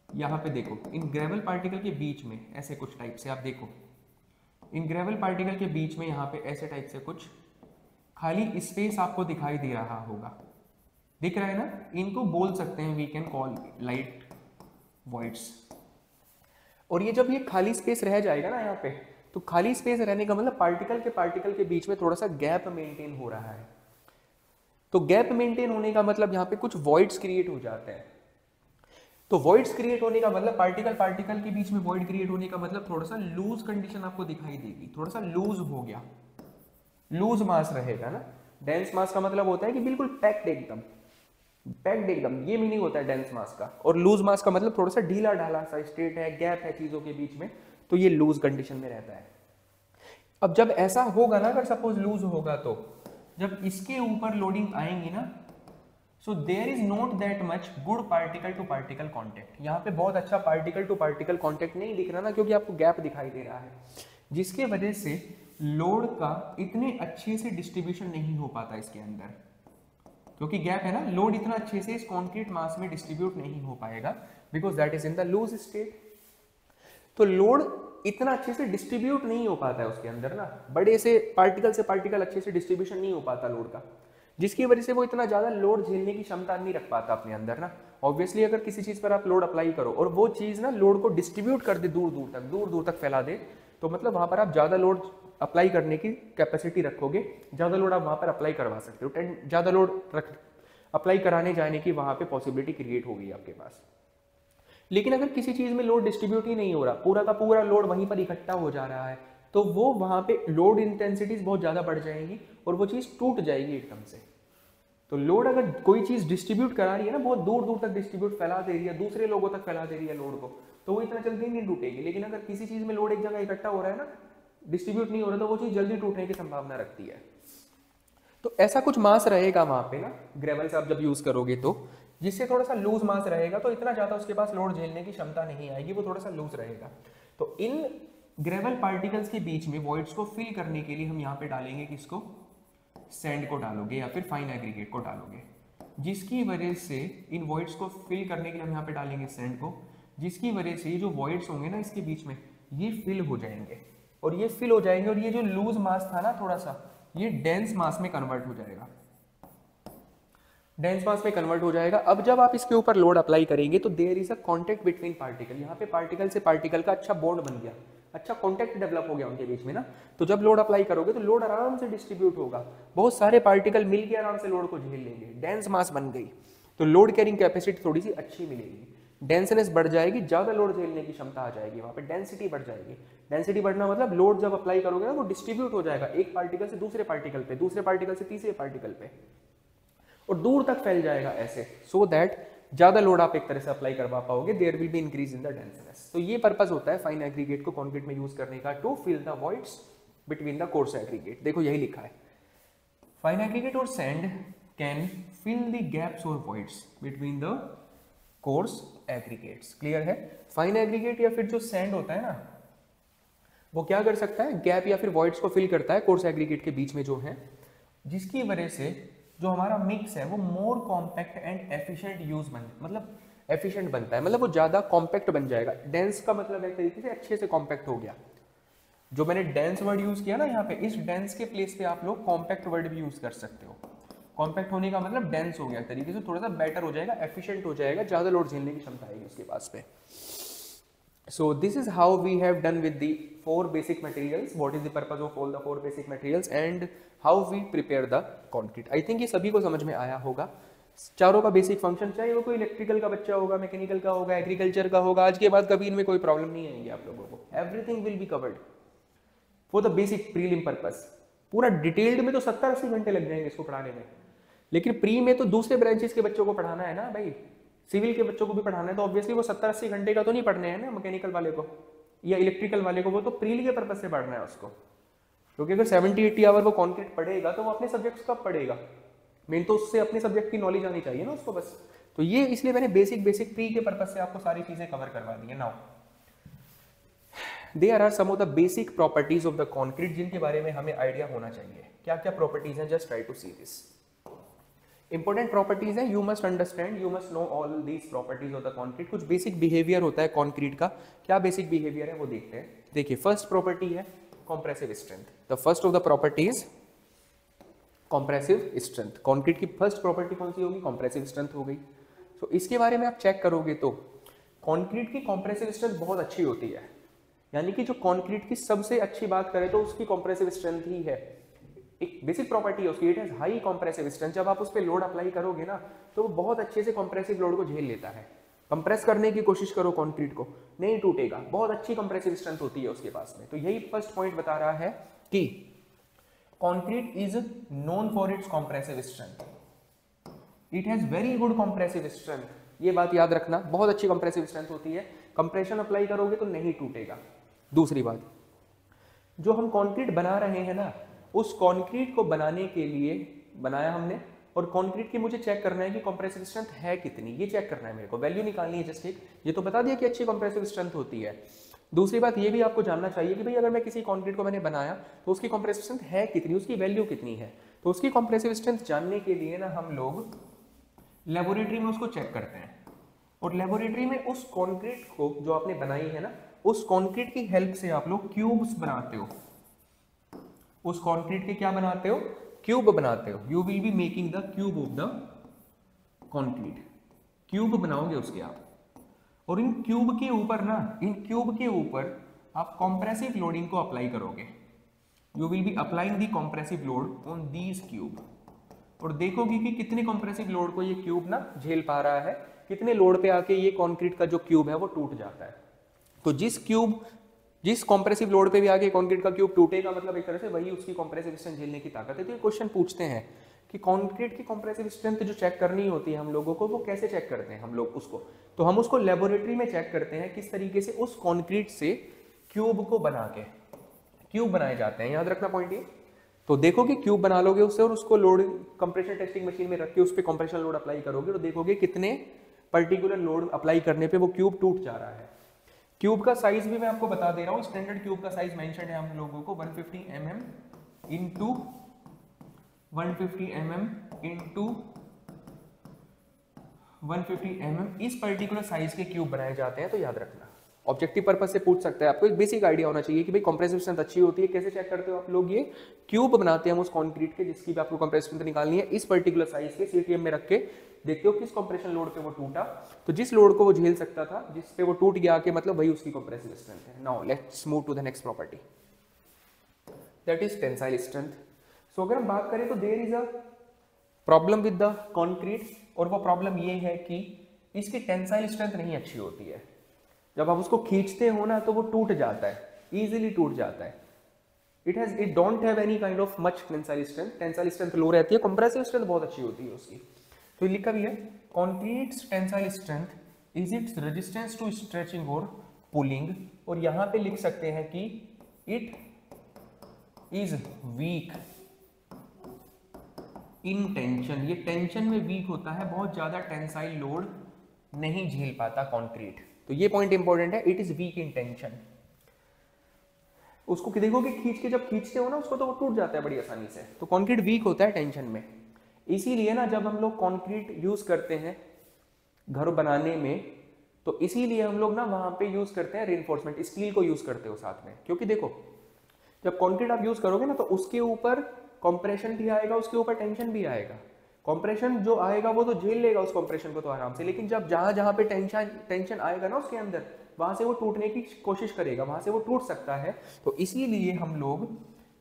यहाँ पे देखो, इन ग्रेवल पार्टिकल के बीच में ऐसे कुछ टाइप से आप देखो, इन ग्रेवल पार्टिकल के बीच में यहाँ पे ऐसे टाइप से कुछ खाली स्पेस आपको दिखाई दे रहा होगा। दिख रहा है ना? इनको बोल सकते हैं, we can call light voids. और ये जब ये खाली स्पेस रह जाएगा ना यहाँ पे, तो खाली स्पेस रहने का मतलब पार्टिकल के बीच में थोड़ा सा गैप मेंटेन हो रहा है। तो गैप मेंटेन होने का मतलब यहाँ पे कुछ वॉइड्स क्रिएट हो जाते हैं। तो वॉइड्स क्रिएट होने का मतलब पार्टिकल पार्टिकल के बीच में वॉइड क्रिएट होने का मतलब थोड़ा सा लूज कंडीशन आपको दिखाई देगी, थोड़ा सा लूज हो गया, लूज मास रहेगा ना। डेंस मास का मतलब होता है कि बिल्कुल पैक्ड एकदम, पैक्ड एकदम, ये मीनिंग होता है डेंस मास का। और लूज मास का मतलब थोड़ा सा ढीला ढाला सा स्टेट है, गैप है चीजों के बीच में, तो ये लूज कंडीशन में रहता है। अब जब ऐसा होगा ना, अगर सपोज लूज होगा, तो जब इसके ऊपर लोडिंग आएंगी ना, so there is not that much good particle to particle contact. यहाँ पे बहुत अच्छा पार्टिकल टू पार्टिकल कॉन्टेक्ट नहीं दिख रहा ना, क्योंकि आपको गैप दिखाई दे रहा है, जिसके वजह से लोड का इतने अच्छे से डिस्ट्रीब्यूशन नहीं हो पाता इसके अंदर, क्योंकि गैप है ना, लोड इतना अच्छे से इस कॉन्क्रीट मास में डिस्ट्रीब्यूट नहीं हो पाएगा, because that is in the loose state. तो लोड इतना अच्छे से डिस्ट्रीब्यूट नहीं हो पाता है उसके अंदर ना, बड़े से पार्टिकल अच्छे से डिस्ट्रीब्यूशन नहीं हो पाता लोड का, जिसकी वजह से वो इतना ज्यादा लोड झेलने की क्षमता नहीं रख पाता अपने अंदर ना। ऑब्वियसली अगर किसी चीज पर आप लोड अप्लाई करो और वो चीज ना लोड को डिस्ट्रीब्यूट कर दे, दूर दूर तक फैला दे, तो मतलब वहां पर आप ज्यादा लोड अप्लाई करने की कैपेसिटी रखोगे, ज्यादा लोड आप वहां पर अप्लाई करवा सकते हो, ज्यादा लोड अप्लाई कराने जाने की वहां पे पॉसिबिलिटी क्रिएट होगी आपके पास। लेकिन अगर किसी चीज में लोड डिस्ट्रीब्यूट ही नहीं हो रहा, पूरा का पूरा लोड वहीं पर इकट्ठा हो जा रहा है, तो वो वहां पे लोड इंटेंसिटीज बहुत ज्यादा बढ़ जाएंगी और वो चीज टूट जाएगी एकदम से। तो लोड अगर कोई चीज डिस्ट्रीब्यूट करा रही है ना, बहुत दूर दूर तक डिस्ट्रीब्यूट फैला दे रही है, दूसरे लोगों तक फैला दे रही है लोड को, तो वो इतना जल्दी नहीं टूटेगी। लेकिन अगर किसी चीज में लोड एक जगह इकट्ठा हो रहा है ना, डिस्ट्रीब्यूट नहीं हो रहा, तो वो चीज जल्दी टूटने की संभावना रखती है। तो ऐसा कुछ मास रहेगा वहां पे ना, ग्रेवल से आप जब यूज करोगे तो, जिससे थोड़ा सा लूज मास रहेगा, तो इतना ज्यादा उसके पास लोड झेलने की क्षमता नहीं आएगी, वो थोड़ा सा लूज रहेगा। तो इन ग्रेवल पार्टिकल्स के बीच में वॉइड्स को फिल करने के लिए हम यहाँ पे डालेंगे किसको, सैंड को डालोगे या फिर फाइन एग्रीगेट को डालोगे, जिसकी वजह से इन वॉइड्स को फिल करने के लिए हम यहाँ पे डालेंगे सैंड को, जिसकी वजह से ये जो वॉइड्स होंगे ना इसके बीच में, ये फिल हो जाएंगे, और ये फिल हो जाएंगे, और ये जो लूज मास था ना थोड़ा सा, ये डेंस मास में कन्वर्ट हो जाएगा, डेंस मास में कन्वर्ट हो जाएगा। अब जब आप इसके ऊपर लोड अप्लाई करेंगे तो there is a contact between particle, यहाँ पे पार्टिकल से पार्टिकल का अच्छा बॉन्ड बन गया, अच्छा कांटेक्ट डेवलप हो गया उनके बीच में ना। तो जब लोड अप्लाई करोगे तो लोड आराम से डिस्ट्रीब्यूट होगा, बहुत सारे पार्टिकल मिलकर आराम से लोड को झेल लेंगे, डेंस मास बन गई, तो लोड कैरिंग कैपेसिटी थोड़ी सी अच्छी मिलेगी, डेंसनेस बढ़ जाएगी, ज्यादा लोड झेलने की क्षमता आ जाएगी, वहां पे डेंसिटी बढ़ जाएगी। डेंसिटी बढ़ना मतलब लोड जब अप्लाई करोगे ना वो डिस्ट्रीब्यूट हो जाएगा, एक पार्टिकल से दूसरे पार्टिकल पे, दूसरे पार्टिकल से तीसरे पार्टिकल पे, और दूर तक फैल जाएगा ऐसे, सो दैट ज्यादा लोड आप एक तरह से अप्लाई करवा पाओगे, there will be increase in the denseness. तो ये पर्पस होता है फाइन एग्रीगेट को कंक्रीट में यूज करने का, to fill the voids between the coarse aggregate. देखो यही लिखा है, फाइन एग्रीगेट और sand can fill the gaps और voids between the coarse aggregates. Clear है? फाइन एग्रीगेट या फिर जो सैंड होता है ना, वो क्या कर सकता है, गैप या फिर वॉइड्स को फिल करता है कोर्स एग्रीगेट के बीच में जो है, जिसकी वजह से जो हमारा मिक्स है वो मोर कॉम्पैक्ट एंड एफिशिएंट मतलब एफिशिएंट बनता है, मतलब वो ज्यादा कॉम्पैक्ट बन जाएगा। डेंस का मतलब एक तरीके से अच्छे से कॉम्पैक्ट हो गया। जो मैंने डेंस वर्ड यूज किया ना यहाँ पे, इस डेंस के प्लेस पे आप लोग कॉम्पैक्ट वर्ड भी यूज कर सकते हो। कॉम्पैक्ट होने का मतलब डेंस हो गया एक तरीके से, थोड़ा सा बेटर हो जाएगा, एफिशिएंट हो जाएगा, ज्यादा लोड झेलने की क्षमता आएगी उसके पास पे। So this is how we have done with the 4 basic materials. What is the purpose of all the 4 basic materials and how we prepare the concrete. I think ये सभी को समझ में आया होगा। चारों का बेसिक फंक्शन, चाहे वो कोई इलेक्ट्रिकल का बच्चा होगा, मैकेनिकल का होगा, एग्रीकल्चर का होगा, आज के बाद कभी इनमें कोई प्रॉब्लम नहीं आएगी आप लोगों को। Everything will be covered for the basic prelim purpose. पूरा डिटेल्ड में तो 70-80 घंटे लग जाएंगे इसको पढ़ाने में, लेकिन प्री में तो दूसरे ब्रांचेस के बच्चों को पढ़ाना है ना भाई, सिविल के बच्चों को भी पढ़ाना है, तो ऑब्वियसली वो 70-80 घंटे का तो नहीं पढ़ने हैं ना मैकेनिकल वाले को या इलेक्ट्रिकल वाले को, वो तो प्रीली के पर्पस से पढ़ना है उसको। क्योंकि अगर 70-80 आवर वो कॉन्क्रीट पढ़ेगा तो वो अपने सब्जेक्ट्स कब पढ़ेगा, मेन तो उससे अपने सब्जेक्ट की नॉलेज आनी चाहिए ना उसको बस। तो ये इसलिए मैंने बेसिक प्री के पर्पस से आपको सारी चीजें कवर करवा दी है। Now there are some of the basic properties of the concrete, जिनके बारे में हमें आइडिया होना चाहिए। क्या क्या प्रॉपर्टीज हैं, just try to see this. Important properties है, you must understand, you must know all these properties of the concrete. कुछ बेसिक बिहेवियर होता है कॉन्क्रीट का, क्या बेसिक बिहेवियर है वो देखते हैं। देखिए फर्स्ट प्रॉपर्टी है compressive strength. The first of the properties compressive strength. Concrete की फर्स्ट प्रॉपर्टी कौन सी होगी, कॉम्प्रेसिव स्ट्रेंथ हो गई। तो इसके बारे में आप चेक करोगे तो कॉन्क्रीट की कॉम्प्रेसिव स्ट्रेंथ बहुत अच्छी होती है, यानी कि जो कॉन्क्रीट की सबसे अच्छी बात करें तो उसकी कॉम्प्रेसिव स्ट्रेंथ ही है। एक बेसिक प्रॉपर्टी है उसकी, it has high compressive strength. जब आप उस पर लोड अप्लाई करोगे ना तो वो बहुत अच्छे से कॉम्प्रेसिव लोड को झेल लेता है। कंप्रेस करने की कोशिश करो कंक्रीट को, नहीं टूटेगा, बहुत अच्छी कंप्रेसिव स्ट्रेंथ होती है उसके पास में। तो यही फर्स्ट पॉइंट बता रहा है कि concrete is known for its compressive strength, it has very good compressive strength, ये बात याद रखना, बहुत अच्छी कंप्रेसिव स्ट्रेंथ होती है, कंप्रेशन अप्लाई करोगे तो नहीं टूटेगा। दूसरी बात, जो हम कंक्रीट बना रहे हैं ना, उस कंक्रीट को बनाने के लिए बनाया हमने, और कंक्रीट की मुझे चेक करना है कि कंप्रेसिव स्ट्रेंथ है कितनी, ये चेक करना है मेरे को, वैल्यू निकालनी है जस्ट एक, ये तो बता दिया कि अच्छी कंप्रेसिव स्ट्रेंथ होती है। दूसरी बात ये भी आपको जानना चाहिए कि भाई अगर मैं किसी कंक्रीट को मैंने बनाया तो उसकी कंप्रेसिव स्ट्रेंथ है कितनी, उसकी वैल्यू कितनी है। तो उसकी कंप्रेसिव स्ट्रेंथ जानने के लिए ना हम लोग लेबोरेटरी में उसको चेक करते हैं, और लेबोरेटरी में उस कंक्रीट को जो आपने बनाई है ना, उस कंक्रीट की हेल्प से आप लोग क्यूब्स बनाते हो, उस कंक्रीट के क्या बनाते हो, क्यूब बनाते हो। You will be making the cube of the concrete, cube बनाओगे उसके आप, और इन क्यूब के ऊपर ना, इन क्यूब के ऊपर आप कंप्रेसिव लोडिंग को अप्लाई करोगे। You will be applying the compressive load on these cube, और देखोगे कि कितने कंप्रेसिव लोड को ये क्यूब ना झेल पा रहा है, कितने लोड पे आके ये कंक्रीट का जो क्यूब है वो टूट जाता है। तो जिस कंप्रेसिव लोड पे भी आके कंक्रीट का क्यूब टूटेगा, मतलब एक तरह से वही उसकी कंप्रेसिव स्ट्रेंथ झेलने की ताकत है। तो ये क्वेश्चन पूछते हैं कि कंक्रीट की कंप्रेसिव स्ट्रेंथ जो चेक करनी होती है हम लोगों को, वो कैसे चेक करते हैं हम लोग उसको, तो हम उसको लेबोरेटरी में चेक करते हैं किस तरीके से उस कंक्रीट से क्यूब को बना के, क्यूब बनाए जाते हैं, याद रखना पॉइंट ये। तो देखो कि क्यूब बना लोगे उससे, और उसको लोड कंप्रेशन टेस्टिंग मशीन में रख के उस पर कंप्रेशन लोड अप्लाई करोगे, तो देखोगे कितने पर्टिकुलर लोड अप्लाई करने पे वो क्यूब टूट जा रहा है। क्यूब का साइज भी मैं आपको बता दे रहा हूँ, स्टैंडर्ड क्यूब का साइज मेंशन है हम लोगों को 150 mm into 150 mm into 150 mm, इस पर्टिकुलर साइज के क्यूब बनाए जाते हैं। तो याद रखना, ऑब्जेक्टिव पर्पज से पूछ सकता है, आपको एक बेसिक आइडिया होना चाहिए कि भाई कंप्रेसिव स्ट्रेंथ अच्छी होती है, कैसे चेक करते हो आप लोग, ये क्यूब बनाते हैं हम उस कंक्रीट के जिसकी भी आपको कंप्रेसिव स्ट्रेंथ निकालनी है, इस पर्टिकुलर साइज के सीटीएम में रख के देखते हो किस कंप्रेशन लोड पे वो टूटा, तो जिस लोड को वो झेल सकता था, जिस पे वो टूट गया के मतलब वही उसकी कंप्रेसिव स्ट्रेंथ है। Now let's move to the next property, that is tensile strength. So अगर हम बात करें तो there is a problem with the concrete, और वो प्रॉब्लम ये है कि इसकी टेंसाइल स्ट्रेंथ नहीं अच्छी होती है। जब आप उसको खींचते हो ना तो वो टूट जाता है, इजीली टूट जाता है। It don't have any kind of much tensile strength, tensile strength लो रहती है, कंप्रेसिव स्ट्रेंथ बहुत अच्छी होती है उसकी। तो लिखा भी है concrete's tensile strength is its resistance to stretching और पुलिंग, और यहां पे लिख सकते हैं कि it is weak in tension, ये टेंशन में वीक होता है, बहुत ज्यादा टेंसाइल लोड नहीं झेल पाता कंक्रीट। तो ये पॉइंट इंपॉर्टेंट है, it is weak in tension. उसको देखोगे खींच के, जब खींचते हो ना उसको तो वो टूट जाता है बड़ी आसानी से। तो कंक्रीट वीक होता है टेंशन में, इसीलिए ना जब हम लोग कंक्रीट यूज करते हैं घर बनाने में, तो इसीलिए हम लोग ना वहां पे यूज करते हैं रेनफोर्समेंट, स्टील को यूज करते हो साथ में, क्योंकि देखो जब कंक्रीट आप यूज करोगे ना तो उसके ऊपर कंप्रेशन भी आएगा, उसके ऊपर टेंशन भी आएगा। कंप्रेशन जो आएगा वो तो झेल लेगा उस कंप्रेशन को तो आराम से, लेकिन जब जहां जहां पे टेंशन आएगा ना उसके अंदर, वहां से वो टूटने की कोशिश करेगा, वहां से वो टूट सकता है। तो इसीलिए हम लोग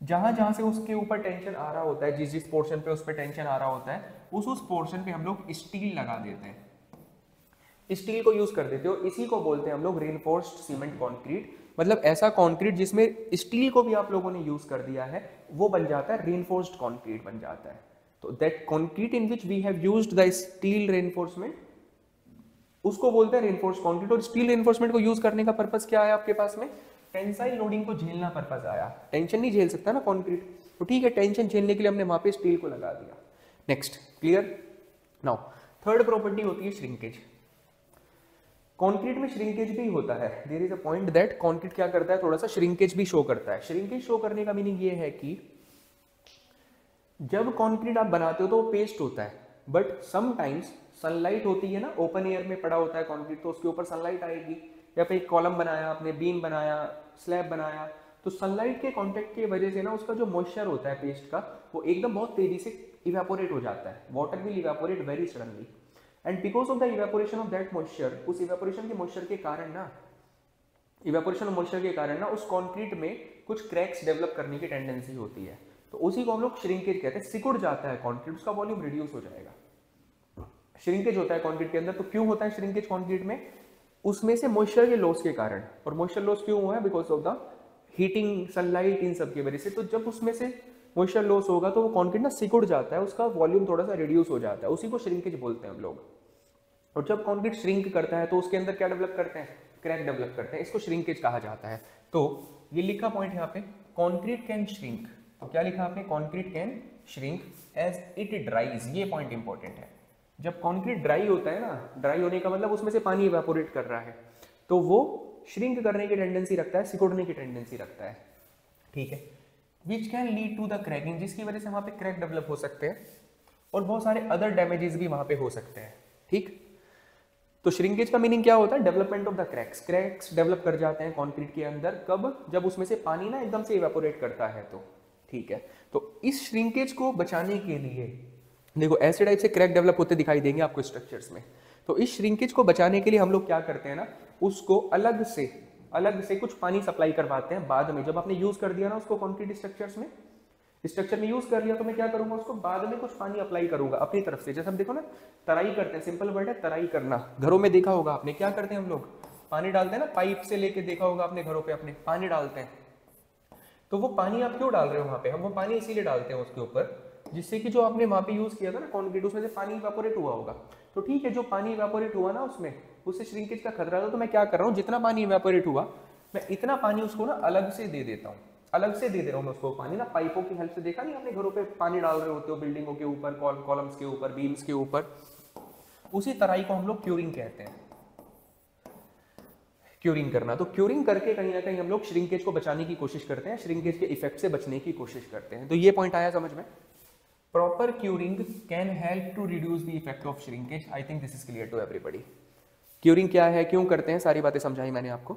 जहां जहां से उसके ऊपर टेंशन आ रहा होता है, जिस जिस पोर्शन पे उस पर टेंशन आ रहा होता है, उस पोर्शन पे हम लोग स्टील लगा देते हैं, स्टील को यूज कर देते हो। इसी को बोलते हैं हम लोग रेनफोर्स्ड सीमेंट कंक्रीट, मतलब ऐसा कंक्रीट जिसमें स्टील को भी आप लोगों ने यूज कर दिया है, वो बन जाता है रेनफोर्स्ड कंक्रीट बन जाता है। तो that concrete in which we have used the steel reinforcement, उसको बोलते हैं रेनफोर्स्ड कंक्रीट। और स्टील रेनफोर्समेंट को यूज करने का पर्पस क्या है आपके पास में, टेंसाइल लोडिंग को झेलना पर्पस आया। टेंशन नहीं झेल सकता ना कंक्रीट, तो ठीक है, टेंशन झेलने के लिए हमने वहां पे स्टील को लगा दिया। Next, clear. Now third property होती है श्रिंकेज। कंक्रीट में श्रिंकेज भी होता है, there is a point that concrete क्या करता है, थोड़ा सा श्रिंकेज भी शो करता है। श्रिंकेज शो करने का मीनिंग ये है कि जब कंक्रीट आप बनाते हो तो वो पेस्ट होता है, बट समटाइम्स सनलाइट होती है ना, ओपन एयर में पड़ा होता है कंक्रीट, तो उसके ऊपर सनलाइट आएगी, या फिर एक कॉलम बनाया आपने, बीम बनाया, स्लैब बनाया, तो सनलाइट के कांटेक्ट की वजह से ना उसका जो मॉइस्चर होता है पेस्ट का, वो एकदम बहुत तेजी से इवेपोरेट हो जाता है। Water will evaporate very suddenly, and because of the evaporation of that moisture, उस इवेपोरेशन के मॉइस्चर के कारण ना, इवेपोरेशन ऑफ मॉइस्चर के कारण ना उस कंक्रीट में कुछ क्रैक्स डेवलप करने की टेंडेंसी होती है। तो उसी को हम लोग श्रिंकेज कहते हैं। सिकुड़ जाता है कंक्रीट, उसका वॉल्यूम रिड्यूस हो जाएगा। श्रिंकेज होता है कंक्रीट के अंदर। तो क्यों होता है श्रिंकेज कंक्रीट में? उसमें से मॉइस्चर के लॉस के कारण। और मॉइस्चर लॉस क्यों हुआ है? Because of the heating, sunlight, इन सब की वजह से। तो जब उसमें से मॉइस्चर लॉस होगा तो वो कंक्रीट ना सिकुड़ जाता है, उसका वॉल्यूम थोड़ा सा रिड्यूस हो जाता है, उसी को श्रिंकेज बोलते हैं हम लोग। और जब कंक्रीट श्रिंक करता है तो उसके अंदर क्या डेवलप करते हैं? क्रैक डेवलप करते हैं, इसको श्रिंकेज कहा जाता है। तो ये लिखा पॉइंट यहाँ पे, कंक्रीट कैन श्रिंक। तो क्या लिखा आपने? Concrete can shrink as it dries. ये पॉइंट इंपॉर्टेंट है। जब कंक्रीट ड्राई होता है ना, ड्राई होने का मतलब उसमें से पानी इवेपोरेट कर रहा है, तो वो श्रिंक करने की टेंडेंसी रखता है, सिकुड़ने की टेंडेंसी रखता है, ठीक है। Which can lead to the cracking, जिसकी वजह से वहां पे क्रैक डेवलप हो सकते हैं और बहुत सारे अदर डैमेजेस भी वहां पे हो सकते हैं, ठीक। तो श्रिंकेज का मीनिंग क्या होता है? Development of the cracks. Cracks develop कर जाते हैं कंक्रीट के अंदर, कब? जब उसमें से पानी ना एकदम से इवेपोरेट करता है, तो ठीक है। तो इस श्रिंकेज को बचाने के लिए देखो ऐसे टाइप से क्रैक डेवलप होते दिखाई देंगे आपको स्ट्रक्चर्स में। तो इस श्रिंकेज को बचाने के लिए हम लोग क्या करते हैं ना, उसको अलग से कुछ पानी सप्लाई करवाते हैं बाद में। जब आपने यूज कर दिया ना उसको कंक्रीट स्ट्रक्चर में यूज कर लिया, तो मैं क्या करूंगा, उसको बाद में कुछ पानी अप्लाई करूंगा अपनी तरफ से। जैसे हम देखो ना तराई करते हैं, सिंपल वर्ड है तराई करना। घरों में देखा होगा आपने, क्या करते हैं हम लोग? पानी डालते हैं ना, पाइप से लेके देखा होगा आपने घरों पे अपने, पानी डालते हैं। तो वो पानी आप क्यों डाल रहे हो वहां पे? हम वो पानी इसीलिए डालते हैं उसके ऊपर, जिससे कि जो आपने वहां पे यूज किया था ना कंक्रीट, उसमें से पानी इवेपोरेट हुआ होगा। तो ठीक है, जो पानी इवेपोरेट हुआ ना उसमें, उससे श्रिंकेज का खतरा था। तो मैं क्या कर रहा हूँ, जितना पानी इवेपोरेट हुआ मैं इतना पानी उसको ना अलग से दे देता हूँ, अलग से दे दे रहा हूँ मैं उसको पानी ना, पाइपों की हेल्प से। देखा नहीं आपने घरों पे पानी डाल रहे होते हो बिल्डिंगों के ऊपर, कॉलम्स के ऊपर, बीम्स के ऊपर, उसी तराई को हम लोग क्यूरिंग कहते हैं, क्यूरिंग करना। तो क्यूरिंग करके कहीं ना कहीं हम लोग श्रिंकेज को बचाने की कोशिश करते हैं, श्रिंकेज के इफेक्ट से बचने की कोशिश करते हैं। तो ये पॉइंट आया समझ में? Proper curing can help to reduce the effect of shrinkage. I think this is clear to everybody. Curing क्या है, क्यों करते हैं, सारी बातें समझाई मैंने आपको।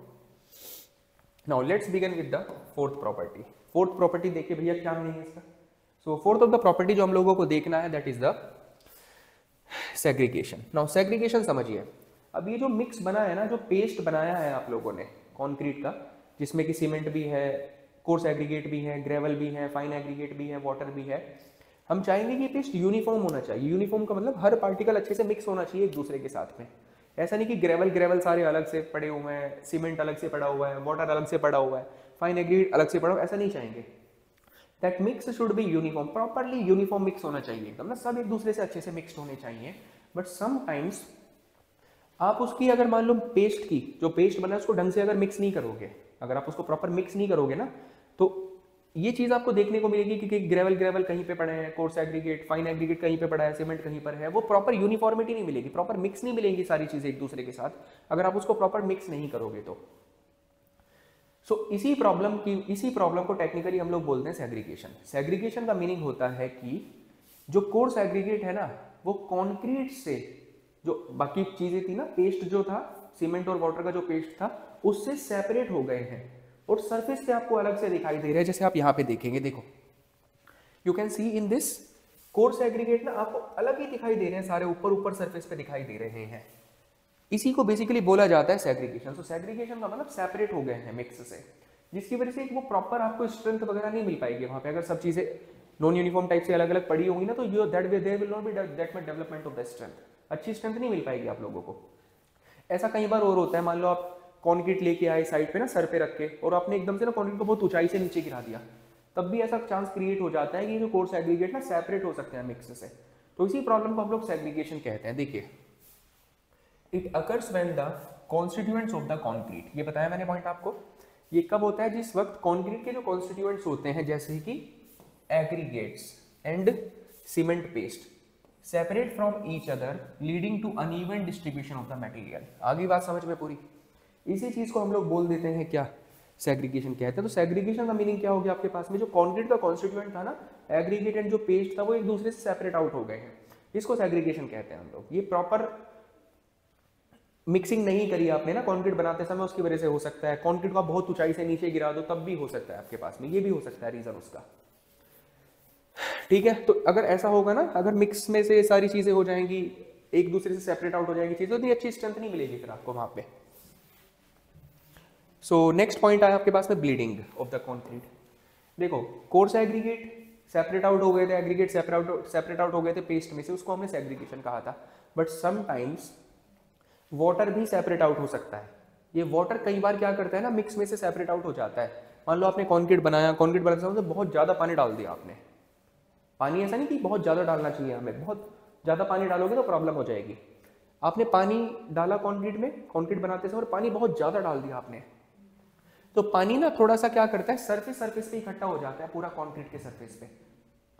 Now let's begin with the fourth property. Fourth property देखिए भैया, क्या मीनिंग है इसका। सो फोर्थ ऑफ द प्रॉपर्टी जो हम लोगों को देखना है, that is the segregation. Now segregation समझिए। अब ये जो मिक्स बना है ना, जो पेस्ट बनाया है आप लोगों ने कंक्रीट का, जिसमें कि सीमेंट भी है, कोर्स एग्रीगेट भी है, ग्रेवल भी है, फाइन एग्रीगेट भी है, वाटर भी है, हम चाहेंगे कि पेस्ट यूनिफॉर्म होना चाहिए। यूनिफॉर्म का मतलब हर पार्टिकल अच्छे से मिक्स होना चाहिए एक दूसरे के साथ में। ऐसा नहीं कि ग्रेवल सारे अलग से पड़े हुए हैं, सीमेंट अलग से पड़ा हुआ है, वाटर अलग से पड़ा हुआ है, फाइन एग्रीगेट अलग से पड़ा हुआ है, ऐसा नहीं चाहेंगे। That mix should be uniform, properly uniform mix होना चाहिए एकदम ना, सब एक दूसरे से अच्छे से मिक्स होने चाहिए। बट समटाइम्स आप उसकी अगर मान लो पेस्ट की, जो पेस्ट बना है उसको ढंग से अगर मिक्स नहीं करोगे, अगर आप उसको प्रॉपर मिक्स नहीं करोगे ना, तो ये चीज आपको देखने को मिलेगी कि ग्रेवल कहीं पे पड़े हैं, कोर्स एग्रीगेट, फाइन एग्रीगेट कहीं पे पड़ा है, सीमेंट कहीं पर है, वो प्रॉपर यूनिफॉर्मिटी नहीं मिलेगी, प्रॉपर मिक्स नहीं मिलेंगी सारी चीजें एक दूसरे के साथ, अगर आप उसको प्रॉपर मिक्स नहीं करोगे तो। इसी प्रॉब्लम को टेक्निकली हम लोग बोलते हैं सेग्रीगेशन। सेग्रीगेशन का मीनिंग होता है कि जो कोर्स एग्रीगेट है ना, वो कॉन्क्रीट से, जो बाकी चीजें थी ना, पेस्ट जो था, सीमेंट और वाटर का जो पेस्ट था, उससे सेपरेट हो गए हैं और सरफेस पे आपको अलग से दिखाई दे रहे हैं। जैसे आप यहां पे देखेंगे, देखो you can C in this coarse aggregate ना, आपको अलग ही दिखाई दे रहे हैं, सारे ऊपर सरफेस पे दिखाई दे रहे हैं। इसी को बेसिकली बोला जाता है सेग्रीगेशन। सो सेग्रीगेशन का मतलब सेपरेट हो गए हैं मिक्स से, जिसकी वजह से वो प्रॉपर आपको स्ट्रेंथ वगैरह नहीं मिल पाएगी वहां पे। अगर सब चीजें नॉन यूनिफॉर्म टाइप से अलग अलग पड़ी होंगी ना, तो you that way there will not be that much development of the strength, अच्छी स्ट्रेंथ नहीं मिल पाएगी आप लोगों को। ऐसा कई बार और होता है, मान लो आप कंक्रीट लेके आए साइड पे ना, सर पे रख के, और आपने एकदम से ना कंक्रीट को बहुत ऊंचाई से नीचे गिरा दिया, तब भी ऐसा चांस क्रिएट हो जाता है कि जो कोर्स एग्रीगेट ना सेपरेट हो सकते हैं मिक्स से। तो इसी प्रॉब्लम को हम लोग सेग्रीगेशन कहते हैं। देखिए, it occurs when the constituents of the concrete, ये बताया मैंने पॉइंट आपको, ये कब होता है, जिस वक्त कंक्रीट के जो कॉन्स्टिट्यूएंट्स होते हैं, जैसे कि aggregates and cement paste, separate from each other leading to uneven distribution of the material. आगे बात समझ में पूरी? इसी चीज को हम लोग बोल देते हैं क्या, सेग्रीगेशन कहते हैं। तो सेग्रीगेशन का मीनिंग क्या हो गया आपके पास में, जो कंक्रीट का कॉन्स्टिट्यूएंट था ना, एग्रीगेट एंड जो पेस्ट था, वो एक दूसरे से सेपरेट आउट हो गए हैं, इसको सेग्रीगेशन कहते हैं हम लोग। ये प्रॉपर मिक्सिंग नहीं करी आपने ना कंक्रीट बनाते समय, उसकी वजह से हो सकता है। कंक्रीट को आप बहुत ऊंचाई से नीचे गिरा दो, तब भी हो सकता है आपके पास में, ये भी हो सकता है रीजन उसका, ठीक है। तो अगर ऐसा होगा ना, अगर मिक्स में से सारी चीजें हो जाएंगी, एक दूसरे से सेपरेट आउट हो जाएंगी चीजें, तो अच्छी स्ट्रेंथ नहीं मिलेगी फिर आपको वहां पे। सो नेक्स्ट पॉइंट आया आपके पास में, ब्लीडिंग ऑफ द कंक्रीट। देखो, कोर्स एग्रीगेट सेपरेट आउट हो गए थे, एग्रीगेट सेपरेट आउट हो गए थे पेस्ट में से, उसको हमने सेग्रीगेशन कहा था। बट समटाइम्स वाटर भी सेपरेट आउट हो सकता है। ये वाटर कई बार क्या करता है ना, मिक्स में से सेपरेट आउट हो जाता है। मान लो आपने कंक्रीट बनाया, कंक्रीट बनाते समय तो बहुत ज़्यादा पानी डाल दिया आपने। पानी ऐसा नहीं कि बहुत ज़्यादा डालना चाहिए, हमें बहुत ज़्यादा पानी डालोगे तो प्रॉब्लम हो जाएगी। आपने पानी डाला कंक्रीट में, कंक्रीट बनाते समय, और पानी बहुत ज़्यादा डाल दिया आपने, तो पानी ना थोड़ा सा क्या करता है, सरफेस पे इकट्ठा हो जाता है पूरा कंक्रीट के सरफेस पे,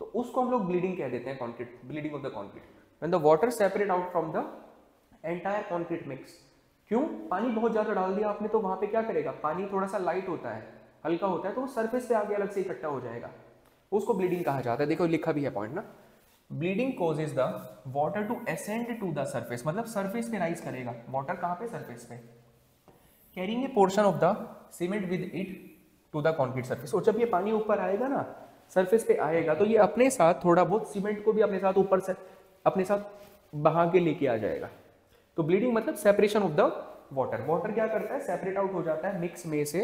तो उसको हम लोग ब्लीडिंग कह देते हैं, concrete bleeding of the concrete. When the water separate out from the entire concrete mix. क्यों? पानी बहुत ज्यादा डाल दिया आपने, तो वहां पे क्या करेगा, पानी थोड़ा सा लाइट होता है, हल्का होता है, तो वो सरफेस पे आगे अलग से इकट्ठा हो जाएगा, उसको ब्लीडिंग कहा जाता है। देखो लिखा भी है पॉइंट ना, bleeding causes the water to ascend to the surface, मतलब सरफेस पे राइज करेगा वाटर, कहाँ पे, सरफेस पे, carrying a portion of the cement with it to the concrete surface. और जब ये पानी ऊपर आएगा ना, सरफेस पे आएगा, तो ये अपने साथ थोड़ा बहुत सीमेंट को भी अपने साथ ऊपर से अपने साथ बहा के लेके आ जाएगा। तो ब्लीडिंग मतलब separation of the water. Water क्या करता है, सेपरेट आउट हो जाता है मिक्स में से।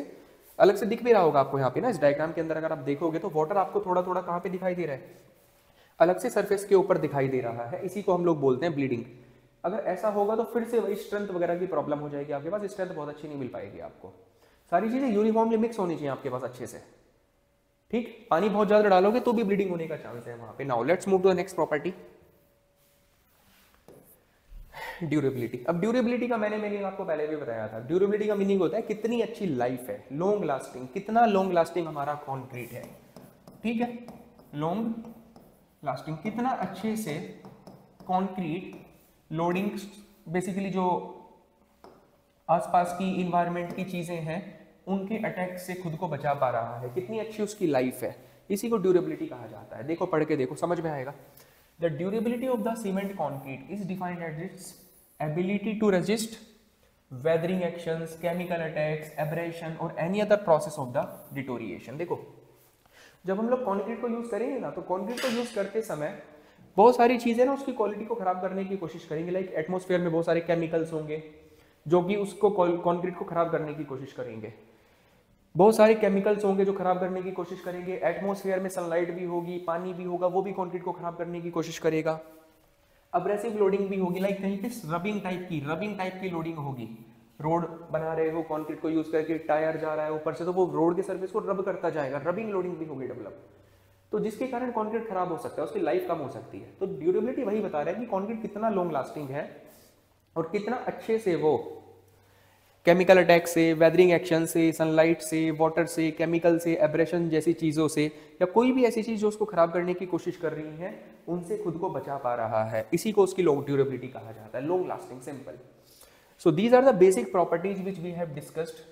अलग से दिख भी रहा होगा आपको यहाँ पे ना, इस डायग्राम के अंदर अगर आप देखोगे तो वाटर आपको थोड़ा थोड़ा कहाँ पे दिखाई दे रहा है, अलग से सरफेस के ऊपर दिखाई दे रहा है, इसी को हम लोग बोलते हैं ब्लीडिंग। अगर ऐसा होगा तो फिर से वही स्ट्रेंथ वगैरह की प्रॉब्लम हो जाएगी आपके पास, स्ट्रेंथ बहुत अच्छी नहीं मिल पाएगी आपको। सारी चीजें यूनिफॉर्मली मिक्स होनी चाहिए आपके पास अच्छे से, ठीक। पानी बहुत ज्यादा डालोगे तो भी ब्लीडिंग होने का चांस है वहां पे। Now let's move to the next property, durability. अब ड्यूरेबिलिटी का मैंने मीनिंग आपको पहले भी बताया था। ड्यूरेबिलिटी का मीनिंग होता है कितनी अच्छी लाइफ है, लॉन्ग लास्टिंग, कितना लॉन्ग लास्टिंग हमारा कंक्रीट है, ठीक है। लॉन्ग लास्टिंग, कितना अच्छे से कंक्रीट लोडिंग, बेसिकली जो आसपास की इन्वायरमेंट की चीजें हैं उनके अटैक से खुद को बचा पा रहा है, कितनी अच्छी उसकी लाइफ है, इसी को ड्यूरेबिलिटी कहा जाता है। देखो पढ़ के देखो, समझ में आएगा। The durability of the cement concrete is defined as its ability to resist weathering actions, chemical attacks, abrasion और any other process of the deterioration. देखो जब हम लोग कंक्रीट को यूज करेंगे ना, तो कंक्रीट को यूज करते समय बहुत सारी चीजें ना उसकी क्वालिटी को खराब करने की कोशिश करेंगे। लाइक एटमॉस्फेयर में बहुत सारे केमिकल्स होंगे जो कि उसको कंक्रीट को खराब करने की कोशिश करेंगे, बहुत सारे केमिकल्स होंगे जो खराब करने की कोशिश करेंगे। एटमॉस्फेयर में सनलाइट भी होगी, पानी भी होगा, वो भी कंक्रीट को खराब करने की कोशिश करेगा। अब्रेसिव लोडिंग भी होगी, लाइक कहीं पे रबिंग टाइप की लोडिंग होगी। रोड बना रहे हो कंक्रीट को यूज करके, टायर जा रहा है ऊपर से, तो वो रोड के सरफेस को रब करता जाएगा, रबिंग लोडिंग भी होगी डेवलप, तो जिसके कारण कंक्रीट खराब हो सकता है, उसकी लाइफ कम हो सकती है। तो ड्यूरेबिलिटी वही बता रहा है कि कंक्रीट कितना लॉन्ग लास्टिंग है और कितना अच्छे से वो केमिकल अटैक से, वेदरिंग एक्शन से, सनलाइट से, वाटर से, केमिकल से, एब्रेशन जैसी चीज़ों से, या कोई भी ऐसी चीज़ जो उसको खराब करने की कोशिश कर रही है, उनसे खुद को बचा पा रहा है। इसी को उसकी लॉन्ग ड्यूरेबिलिटी कहा जाता है, long lasting, simple. So these are the basic properties which we have discussed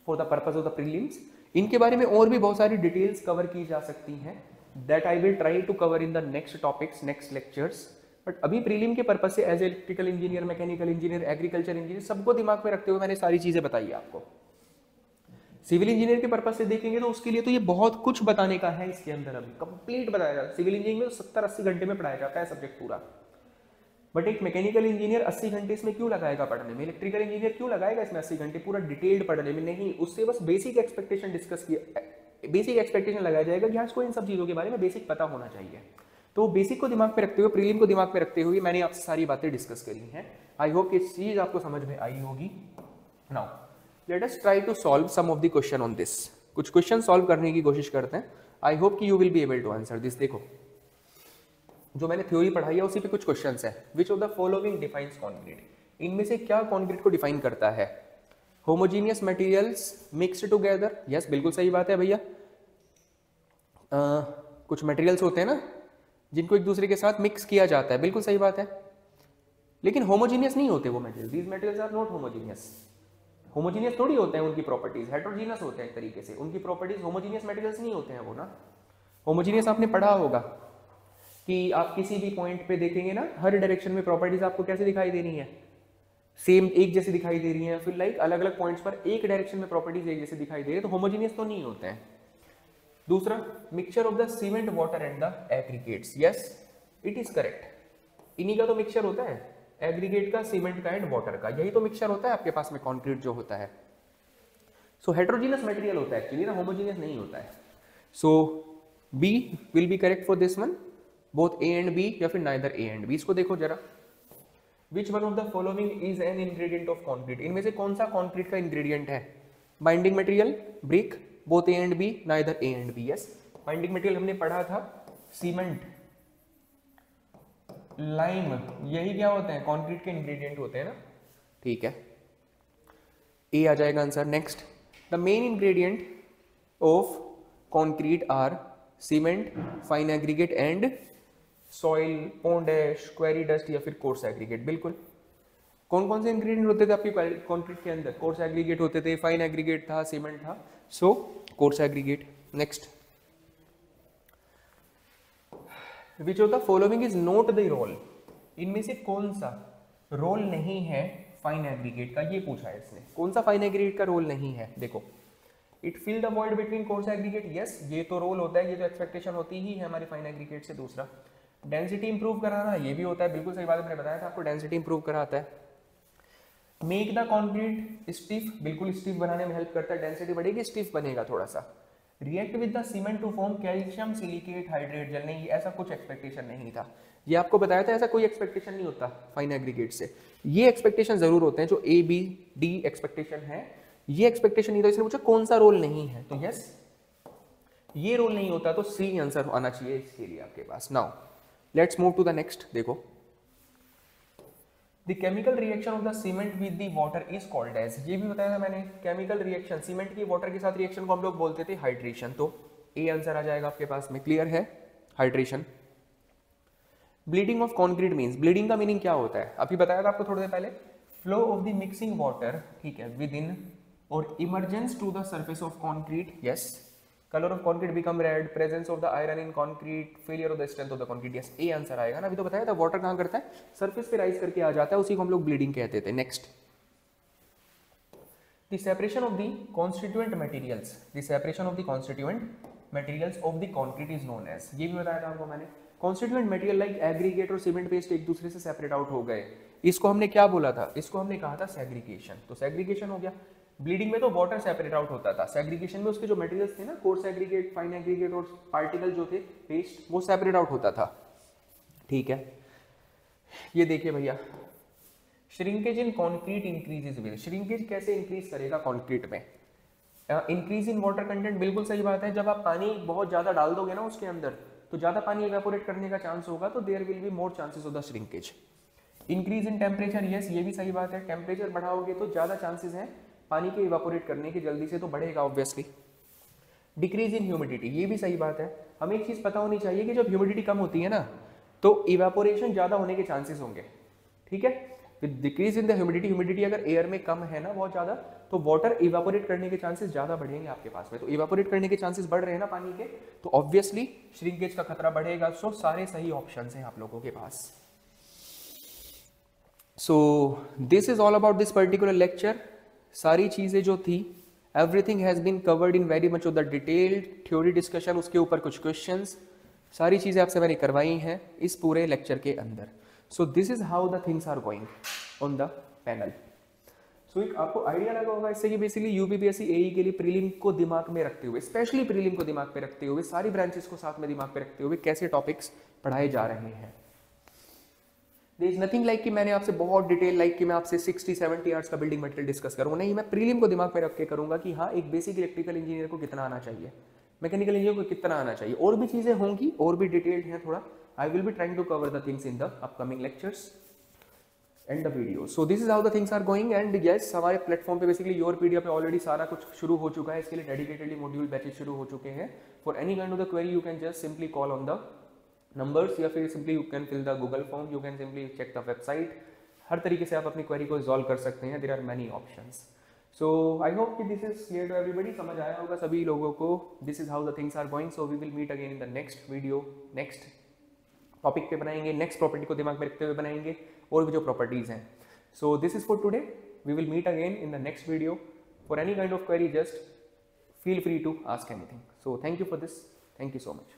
for the purpose of the prelims. इनके बारे में और भी बहुत सारी डिटेल्स कवर की जा सकती हैं, that I will try to cover in the next topics, next lectures. But अभी प्रीलिम के पर्पज से as electrical engineer, mechanical engineer, agriculture engineer, सबको दिमाग में रखते हुए मैंने सारी चीजें बताई आपको। सिविल इंजीनियर के पर्पज से देखेंगे तो उसके लिए तो ये बहुत कुछ बताने का है इसके अंदर, अभी कंप्लीट बताया जाता है। सिविल इंजीनियरिंग में तो 70-80 घंटे में पढ़ाया जाता है सब्जेक्ट पूरा, बट एक मैकेनिकल इंजीनियर 80 घंटे इसमें क्यों लगाएगा पढ़ने में, इलेक्ट्रिकल इंजीनियर क्यों लगाएगा इसमें 80 घंटे पूरा डिटेल्ड पढ़ने में? नहीं, उससे बस बेसिक एक्सपेक्टेशन डिस्कस किया, बेसिक एक्सपेक्टेशन लगाया जाएगा कि हाँ इसको इन सब चीज़ों के बारे में बेसिक पता होना चाहिए। तो बेसिक को दिमाग में रखते हुए, प्रीलिम को दिमाग में रखते हुए मैंने आपसे सारी बातें डिस्कस करी हैं। आई होप कि इस चीज़ आपको समझ में आई होगी। Now let us try to solve some of the question on this. कुछ क्वेश्चन सॉल्व करने की कोशिश करते हैं। आई होप कि you will be able to answer this. देखो जो मैंने थ्योरी पढ़ाई है उसी पे कुछ क्वेश्चंस है। विच of the following defines concrete? इनमें से क्या कंक्रीट को डिफाइन करता है? Homogeneous materials mixed together, yes बिल्कुल सही बात है भैया। कुछ मटेरियल्स होते हैं ना जिनको एक दूसरे के साथ मिक्स किया जाता है, बिल्कुल सही बात है, लेकिन होमोजीनियस नहीं होते वो material. These materials are not homogeneous. Homogeneous थोड़ी होते हैं, उनकी प्रॉपर्टीज हेटेरोजीनियस होते हैं एक तरीके से, उनकी प्रॉपर्टीज होमोजीनियस मटेरियल्स नहीं होते हैं वो ना। होमोजीनियस आपने पढ़ा होगा कि आप किसी भी पॉइंट पे देखेंगे ना, हर डायरेक्शन में प्रॉपर्टीज आपको कैसे दिखाई दे रही है, सेम एक जैसी दिखाई दे रही है। फिर लाइक अलग अलग पॉइंट्स पर एक डायरेक्शन में प्रॉपर्टीज एक जैसे दिखाई दे रही है, तो होमोजीनियस तो नहीं होते हैं। दूसरा, mixture of the cement water and the aggregates, yes it is correct. इन्हीं का तो मिक्सचर होता है, एग्रीगेट का, सीमेंट का एंड वाटर का, यही तो मिक्सचर होता है आपके पास में कंक्रीट जो होता है। सो हेटेरोजीनियस मटेरियल होता है एक्चुअली ना, होमोजीनियस नहीं होता है। So B will be correct for this one, both A and B या फिर नाइदर ए एंड बी। इसको देखो जरा, which one of the following is an ingredient of concrete, इनमें से कौन सा कंक्रीट का इंग्रेडिएंट है? Binding material, brick, both A and B, neither A and B. Yes, binding material हमने पढ़ा था सीमेंट, लाइम, यही क्या होते हैं? कंक्रीट के इंग्रेडिएंट होते हैं ना, ठीक है, ए आ जाएगा answer. Next, the main ingredient of concrete are cement, fine aggregate and soil, pond ash, quarry dust या फिर कोर्स एग्रीगेट। बिल्कुल, कौन कौन से इंग्रेडिएंट होते थे आपके कंक्रीट के अंदर? कोर्स एग्रीगेट होते थे, फाइन एग्रीगेट था, सीमेंट था, so coarse aggregate. Next, which of the following is not the role, इनमें से कौन सा रोल नहीं है फाइन एग्रीगेट का? ये पूछा है इसने, कौन सा फाइन एग्रीगेट का रोल नहीं है? देखो, it fill the void between coarse aggregate, yes, ये तो रोल होता है, ये तो एक्सपेक्टेशन होती ही है हमारी फाइन एग्रीगेट से। दूसरा, डेंसिटी इंप्रूव कराना, ये भी होता है, बिल्कुल सही बात मैंने बताया था आपको, डेंसिटी इंप्रूव कराता है। मेक द कॉन्क्रीट स्टिफ, बिल्कुल स्टिफ बनाने में हेल्प करता है, डेंसिटी बढ़ेगी स्टिफ बनेगा थोड़ा सा। React with the cement to form calcium silicate hydrate gel, नहीं ऐसा कुछ एक्सपेक्टेशन नहीं था, ये आपको बताया था, ऐसा कोई एक्सपेक्टेशन नहीं होता फाइन एग्रीगेट से। ये एक्सपेक्टेशन जरूर होते हैं जो ए बी डी एक्सपेक्टेशन है, ये एक्सपेक्टेशन नहीं था, इसने पूछा कौन सा रोल नहीं है, तो यस ये रोल नहीं होता, तो सी आंसर आना चाहिए इसके लिए आपके पास। Now let's move to the next. देखो, the chemical reaction of the cement with the water is called as, ये भी बताया था मैंने, केमिकल रिएक्शन सीमेंट की वाटर के साथ रिएक्शन को हम लोग बोलते थे हाइड्रेशन, तो ए आंसर आ जाएगा आपके पास में। क्लियर है? Hydration. Bleeding of concrete means, bleeding का मीनिंग क्या होता है? अभी बताया था आपको थोड़ी देर पहले, flow of the mixing water, ठीक है, विद इन और emergence to the surface of concrete, yes, colour of concrete become red, presence of the iron in concrete, failure of the strength of the concrete, yes A answer आएगा ना। अभी तो बताया था water कहां करता है? सरफेस पे राइज करके आ जाता है, उसी को हम लोग ब्लीडिंग कहते थे। Next, the separation of the constituent materials, the separation of the constituent materials of the concrete is known as, ये भी बताया था आपको मैंने। कॉन्स्टिट्यूएंट मटेरियल लाइक एग्रीगेट और सीमेंट पेस्ट एक दूसरे से सेपरेट आउट हो गए, इसको हमने क्या बोला था? इसको हमने कहा था सेग्रीगेशन, तो सेग्रीगेशन हो गया। ब्लीडिंग में तो वाटर सेपरेट आउट होता था, सेग्रीगेशन में उसके जो मटेरियल्स थे ना, कोर्स एग्रीगेट, फाइन एग्रीगेट और पार्टिकल जो थे पेस्ट, वो सेपरेट आउट होता था, ठीक है। ये देखिए भैया, shrinkage in concrete increases with, shrinkage कैसे इंक्रीज करेगा कॉन्क्रीट में? इंक्रीज इन वाटर कंटेंट, बिल्कुल सही बात है, जब आप पानी बहुत ज्यादा डाल दोगे ना उसके अंदर, तो ज्यादा पानी इवेपोरेट करने का चांस होगा, तो there will be more chances of the shrinkage. Increase in temperature, yes ये भी सही बात है, टेम्परेचर बढ़ाओगे तो ज्यादा चांसेस हैं पानी के इवेपोरेट करने के, जल्दी से तो बढ़ेगा ऑब्वियसली। डिक्रीज इन ह्यूमिडिटी, ये भी सही बात है, हमें एक चीज पता होनी चाहिए कि जब ह्यूमिडिटी कम होती है ना, तो इवेपोरेशन ज्यादा होने के चांसेस होंगे, ठीक है। With decrease in the humidity, humidity अगर एयर में कम है ना बहुत ज्यादा, तो वाटर इवेपोरेट करने के चांसेस ज्यादा बढ़ेंगे आपके पास में, तो इवेपोरेट करने के चांसेस बढ़ रहे हैं ना पानी के, तो ऑब्वियसली श्रिंकेज का खतरा बढ़ेगा। सो सारे सही ऑप्शंस हैं आप लोगों के पास। So this is all about this particular lecture. सारी चीजें जो थी, everything has been covered in very much of the detailed theory discussion, उसके ऊपर कुछ क्वेश्चंस, सारी चीजें आपसे मैंने करवाई हैं इस पूरे लेक्चर के अंदर। So this is how the things are going on the panel. So एक आपको आइडिया लगा होगा इससे कि बेसिकली यूपीपीएससी एई के लिए प्रीलिम को दिमाग में रखते हुए, स्पेशली प्रीलिम को दिमाग पे रखते हुए, सारी ब्रांचेस को साथ में दिमाग पे रखते हुए कैसे टॉपिक्स पढ़ाए जा रहे हैं। देयर इज नथिंग लाइक कि मैंने आपसे बहुत डिटेल लाइक कि मैं आपसे 60-70 आवर्स का बिल्डिंग मटेरियल डिस्कस करूंगा, नहीं, मैं प्रीलिम को दिमाग पे रख के करूंगा कि हाँ एक बेसिक इलेक्ट्रिकल इंजीनियर को कितना आना चाहिए, मैकेनिकल इंजीनियर को कितना आना चाहिए, और भी चीजें होंगी और भी डिटेल्ड हैं थोड़ा। I will be trying to cover the things in the upcoming lectures and the video. So this is how the things are going and yes, हमारे प्लेटफॉर्म पे बेसिकली योरपीडिया पे ऑलरेडी सारा कुछ शुरू हो चुका है, इसके लिए डेडिकेटेडली मॉड्यूल बैचेस शुरू हो चुके हैं। For any kind of the query you can just simply call on the numbers, या फिर simply you can fill the Google form, you can simply check the website, हर तरीके से आप अपनी क्वेरी को रिजॉल्व कर सकते हैं। There are many options. So I hope कि this is clear to everybody, समझ आया होगा सभी लोगों को। This is how the things are going. So we will meet again in the next video, next topic पे बनाएंगे, नेक्स्ट प्रॉपर्टी को दिमाग में रखते हुए बनाएंगे, और भी जो प्रॉपर्टीज हैं। So this is for today, we will meet again in the next video. For any kind of query just feel free to ask anything. So thank you for this. Thank you so much.